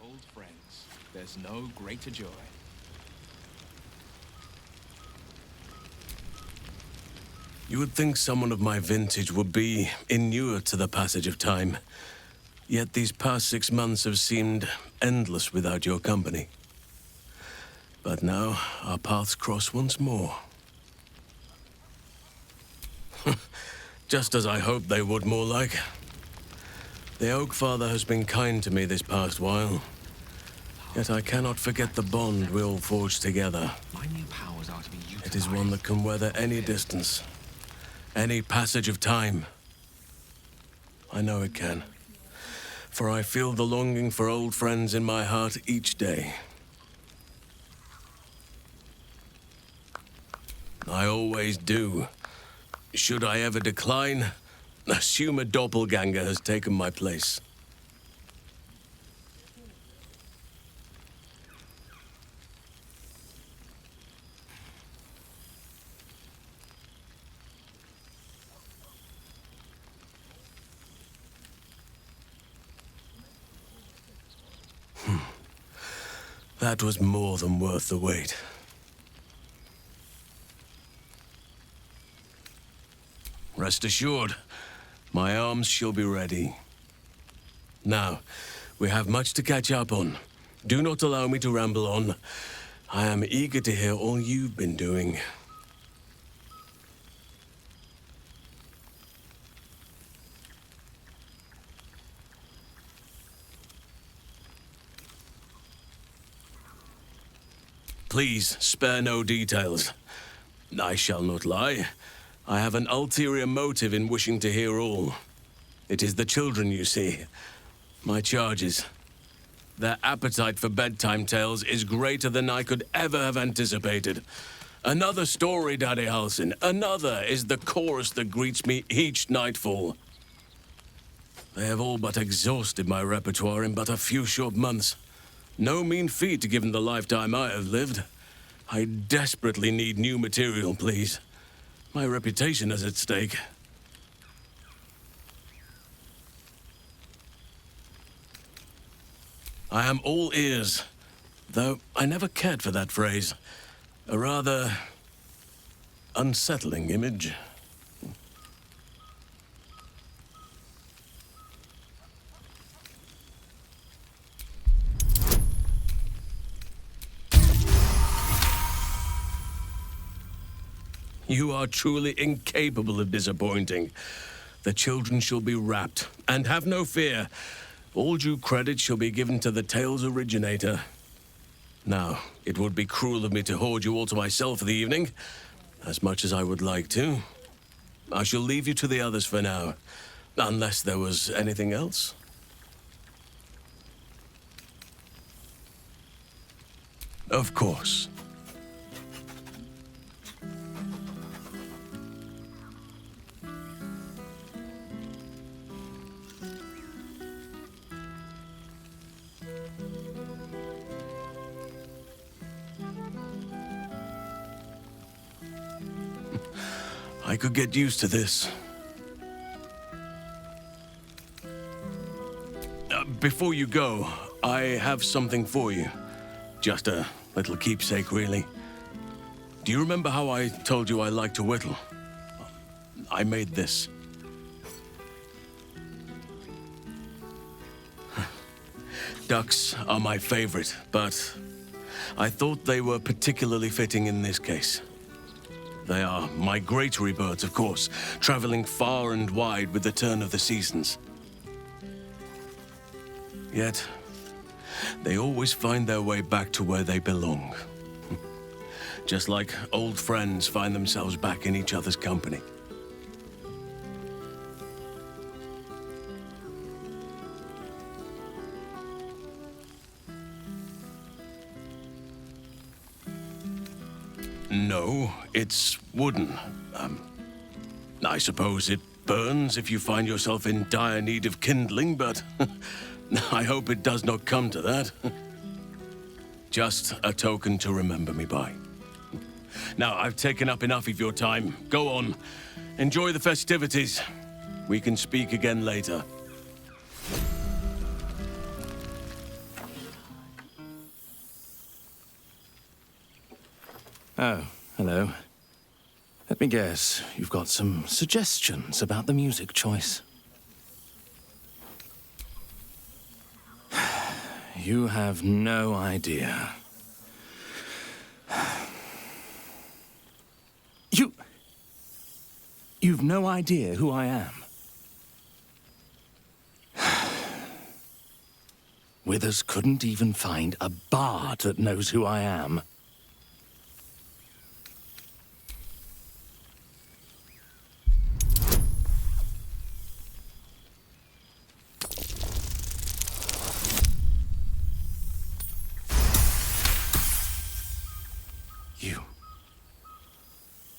Old friends, there's no greater joy. You would think someone of my vintage would be inured to the passage of time. Yet these past 6 months have seemed endless without your company. But now, our paths cross once more. Just as I hoped they would, more like. The Oak Father has been kind to me this past while. Yet I cannot forget the bond we all forged together. My new powers are to be utilized. It is one that can weather any distance, any passage of time. I know it can, for I feel the longing for old friends in my heart each day. I always do. Should I ever decline, assume a doppelganger has taken my place. That was more than worth the wait. Rest assured, my arms shall be ready. Now, we have much to catch up on. Do not allow me to ramble on. I am eager to hear all you've been doing. Please, spare no details. I shall not lie. I have an ulterior motive in wishing to hear all. It is the children, you see. My charges. Their appetite for bedtime tales is greater than I could ever have anticipated. Another story, Daddy Halsin. Another is the chorus that greets me each nightfall. They have all but exhausted my repertoire in but a few short months. No mean feat given the lifetime I have lived. I desperately need new material, please. My reputation is at stake. I am all ears, though I never cared for that phrase. A rather unsettling image. You are truly incapable of disappointing. The children shall be wrapped, and have no fear. All due credit shall be given to the tale's originator. Now, it would be cruel of me to hoard you all to myself for the evening, as much as I would like to. I shall leave you to the others for now, unless there was anything else. Of course. I could get used to this. Before you go, I have something for you. Just a little keepsake, really. Do you remember how I told you I like to whittle? I made this. Ducks are my favorite, but I thought they were particularly fitting in this case. They are migratory birds, of course, traveling far and wide with the turn of the seasons. Yet, they always find their way back to where they belong. Just like old friends find themselves back in each other's company. No, it's wooden. I suppose it burns if you find yourself in dire need of kindling, but I hope it does not come to that. Just a token to remember me by. Now, I've taken up enough of your time. Go on. Enjoy the festivities. We can speak again later. Oh, hello. Let me guess, you've got some suggestions about the music choice. You have no idea. You've no idea who I am. Withers couldn't even find a bard that knows who I am.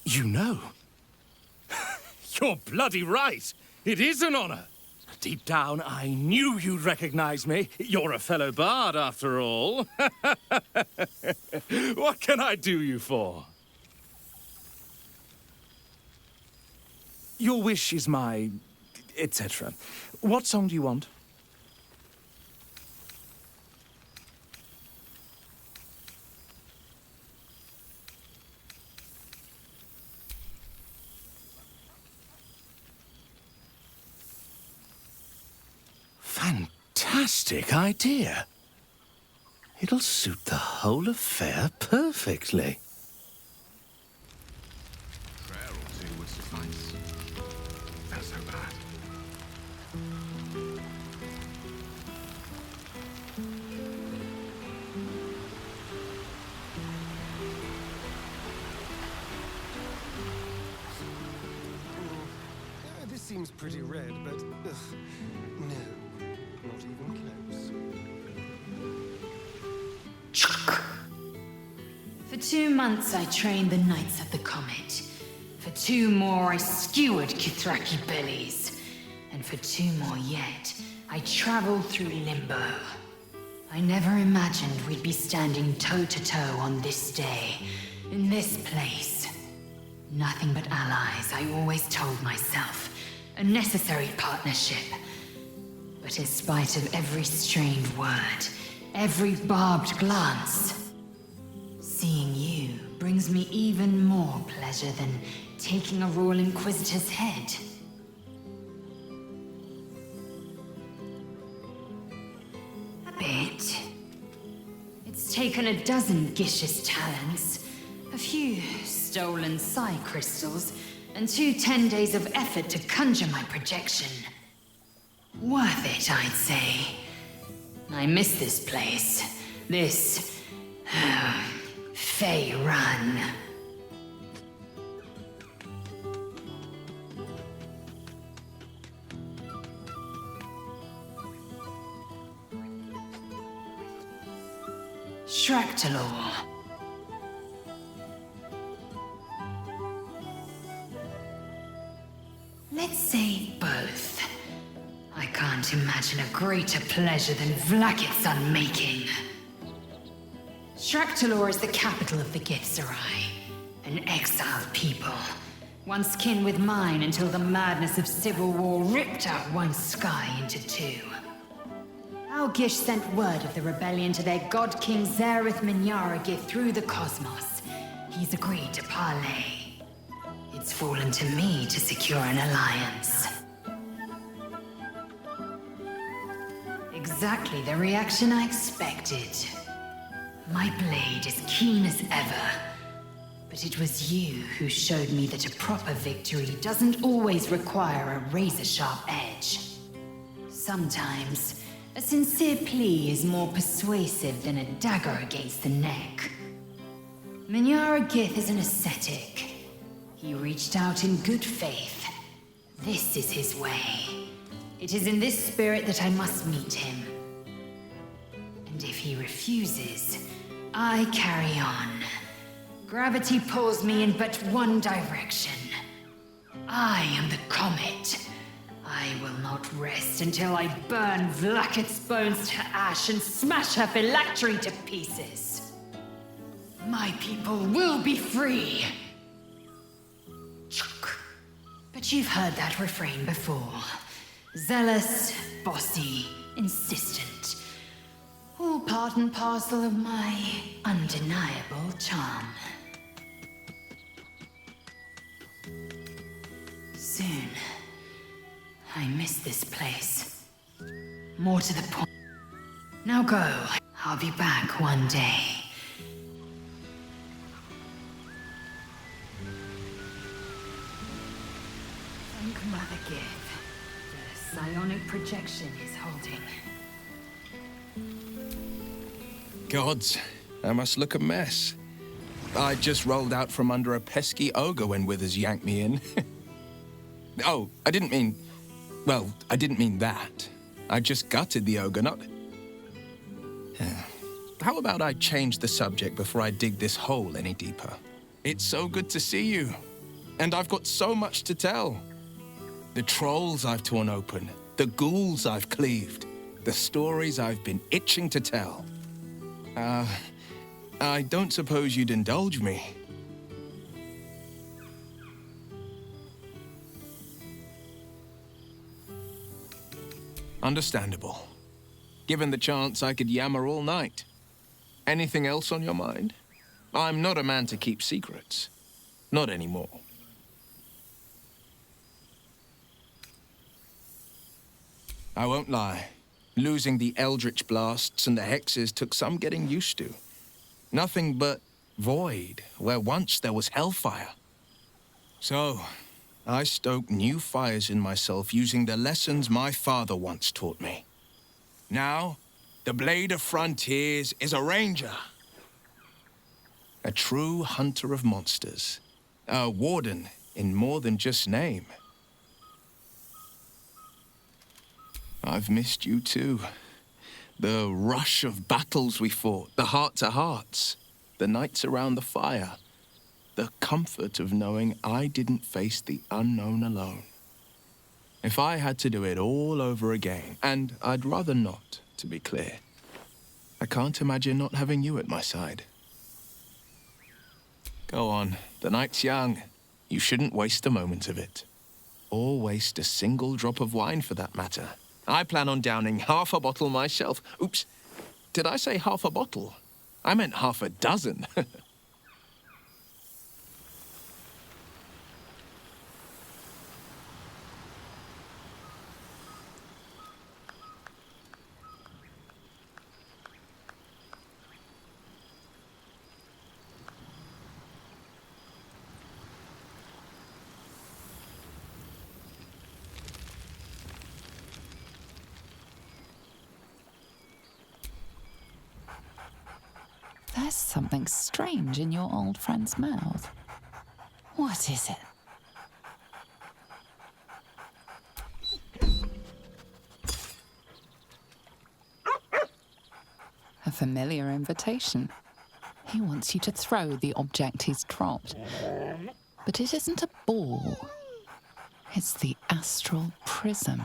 You know. You're bloody right. It is an honor. Deep down, I knew you'd recognize me. You're a fellow bard, after all. What can I do you for? Your wish is my... etc. What song do you want? Fantastic idea. It'll suit the whole affair perfectly. Prayer or two would suffice. That's so bad. This seems pretty red, but no, not even close. For 2 months I trained the Knights of the Comet. For 2 more I skewered Kithraki bellies. And for 2 more yet, I traveled through Limbo. I never imagined we'd be standing toe-to-toe on this day, in this place. Nothing but allies, I always told myself. A necessary partnership. But in spite of every strained word, every barbed glance, seeing you brings me even more pleasure than taking a Royal Inquisitor's head. A bit. It's taken a dozen Gish's talents, a few stolen psi crystals, and 2 10 days of effort to conjure my projection. Worth it, I'd say. I miss this place. This... Fey Run. Shractalor. Let's say both. I can't imagine a greater pleasure than Vlaakith's unmaking. Shractalor is the capital of the Githzerai, an exiled people, once kin with mine until the madness of civil war ripped out one sky into 2. Our Gish sent word of the rebellion to their god king Zareth Minyaragith through the cosmos. He's agreed to parley. It's fallen to me to secure an alliance. Exactly the reaction I expected. My blade is keen as ever, but it was you who showed me that a proper victory doesn't always require a razor-sharp edge. Sometimes, a sincere plea is more persuasive than a dagger against the neck. Minyaragith is an ascetic. He reached out in good faith. This is his way. It is in this spirit that I must meet him. And if he refuses, I carry on. Gravity pulls me in but one direction. I am the comet. I will not rest until I burn Vlaakith's bones to ash and smash her phylactery to pieces. My people will be free. But you've heard that refrain before. Zealous, bossy, insistent. All part and parcel of my undeniable charm. Soon, I miss this place. More to the point. Now go. I'll be back one day. Thank Mother Gith. The psionic projection is holding. Gods, I must look a mess. I just rolled out from under a pesky ogre when Withers yanked me in. Oh, I didn't mean... Well, I didn't mean that. I just gutted the ogre, not... How about I change the subject before I dig this hole any deeper? It's so good to see you. And I've got so much to tell. The trolls I've torn open, the ghouls I've cleaved, the stories I've been itching to tell. I don't suppose you'd indulge me. Understandable. Given the chance, I could yammer all night. Anything else on your mind? I'm not a man to keep secrets. Not anymore. I won't lie. Losing the eldritch blasts and the hexes took some getting used to. Nothing but void, where once there was hellfire. So, I stoked new fires in myself using the lessons my father once taught me. Now, the Blade of Frontiers is a ranger. A true hunter of monsters. A warden in more than just name. I've missed you too. The rush of battles we fought, the heart-to-hearts, the nights around the fire, the comfort of knowing I didn't face the unknown alone. If I had to do it all over again, and I'd rather not, to be clear, I can't imagine not having you at my side. Go on, the night's young. You shouldn't waste a moment of it. Or waste a single drop of wine for that matter. I plan on downing half a bottle myself. Oops, did I say half a bottle? I meant half a dozen. There's something strange in your old friend's mouth. What is it? A familiar invitation. He wants you to throw the object he's dropped. But it isn't a ball. It's the astral prism.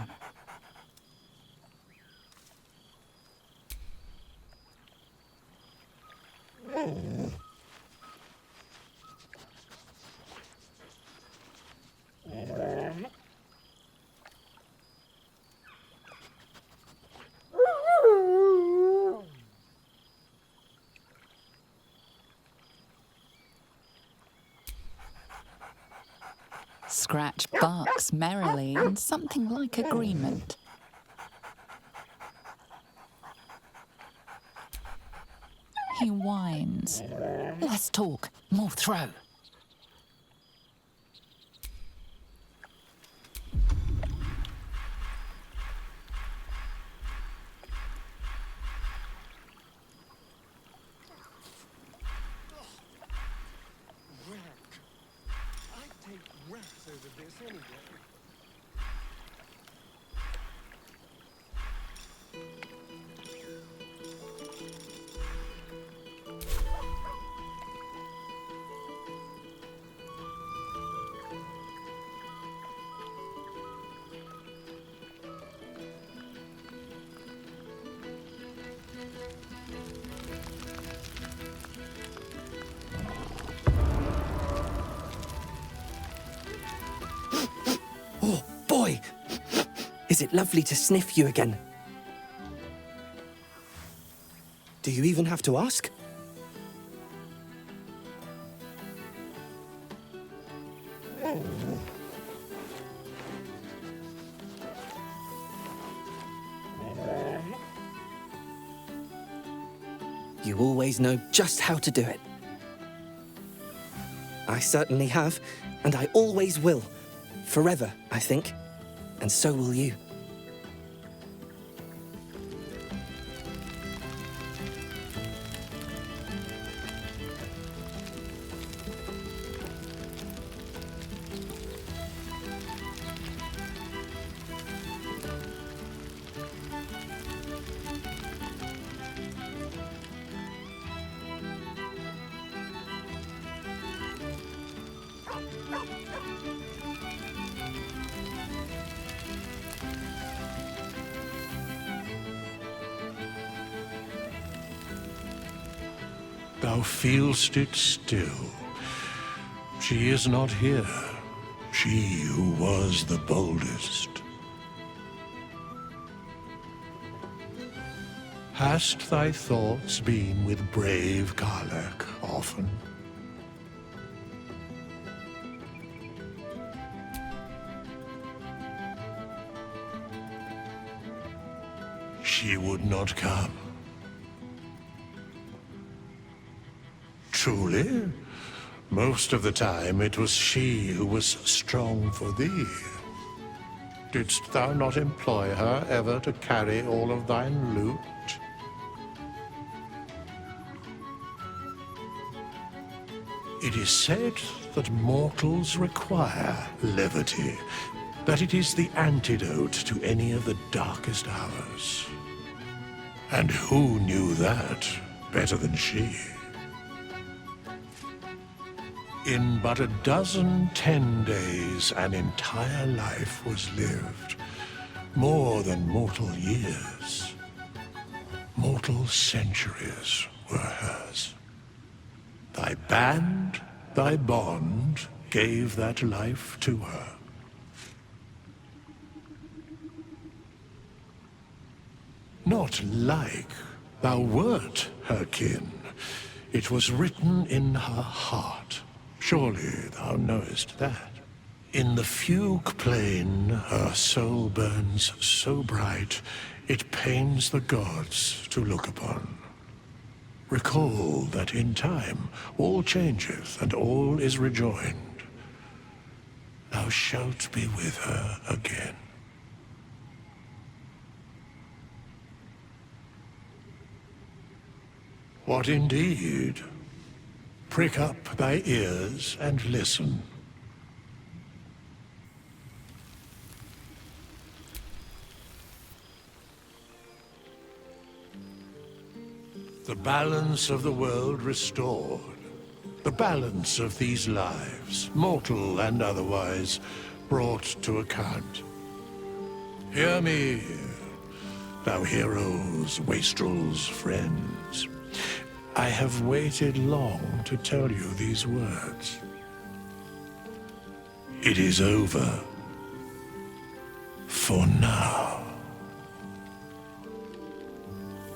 Scratch barks merrily in something like agreement. He whines. Less talk, more throw. Oh, boy! Is it lovely to sniff you again? Do you even have to ask? You always know just how to do it. I certainly have, and I always will. Forever, I think. And so will you. thou feelst it still. She is not here, she who was the boldest. Hast thy thoughts been with brave Karlach often? She would not come. Truly, most of the time it was she who was strong for thee. Didst thou not employ her ever to carry all of thine loot? It is said that mortals require levity, that it is the antidote to any of the darkest hours. And who knew that better than she? In but 10 days, an entire life was lived. More than mortal years. Mortal centuries were hers. Thy band, thy bond, gave that life to her. Not like thou wert her kin. It was written in her heart. Surely thou knowest that. In the fugue plain, her soul burns so bright, it pains the gods to look upon. Recall that in time all changeth and all is rejoined. Thou shalt be with her again. What indeed? Prick up thy ears and listen. The balance of the world restored. The balance of these lives, mortal and otherwise, brought to account. Hear me, thou heroes, wastrels, friends. I have waited long to tell you these words. It is over. For now.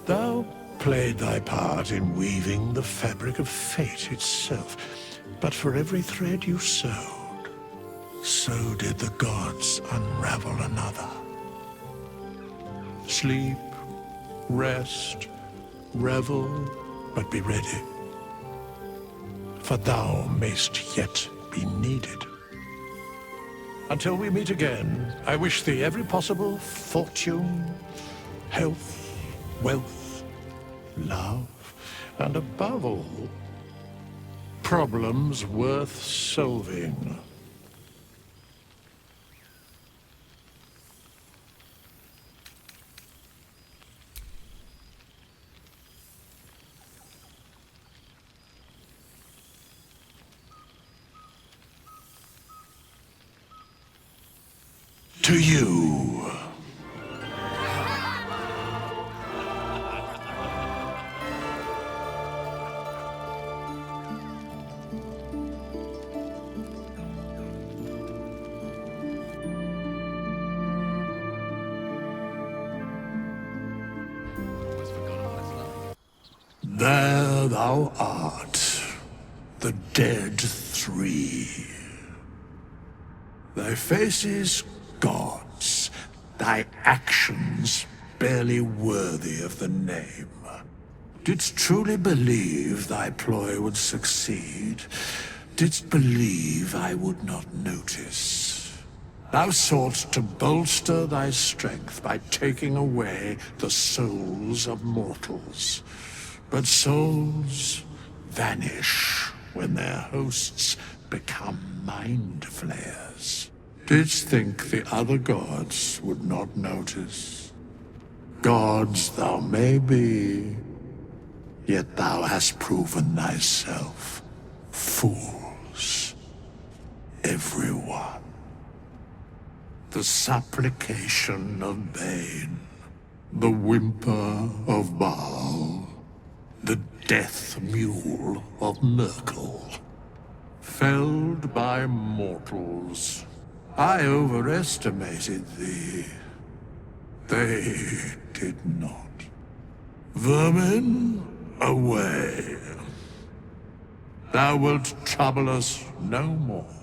Thou played thy part in weaving the fabric of fate itself, but for every thread you sewed, so did the gods unravel another. Sleep, rest, revel, but be ready, for thou mayst yet be needed. Until we meet again, I wish thee every possible fortune, health, wealth, love, and above all, problems worth solving. To you. There thou art, the dead three. Thy faces gods, thy actions barely worthy of the name. Didst truly believe thy ploy would succeed? Didst believe I would not notice? Thou sought to bolster thy strength by taking away the souls of mortals. But souls vanish when their hosts become mind flayers. Didst think the other gods would not notice? Gods thou may be, yet thou hast proven thyself fools. Everyone. The supplication of Bane, the whimper of Baal, the death mule of Merkel. Felled by mortals. I overestimated thee. They did not. Vermin, away. Thou wilt trouble us no more.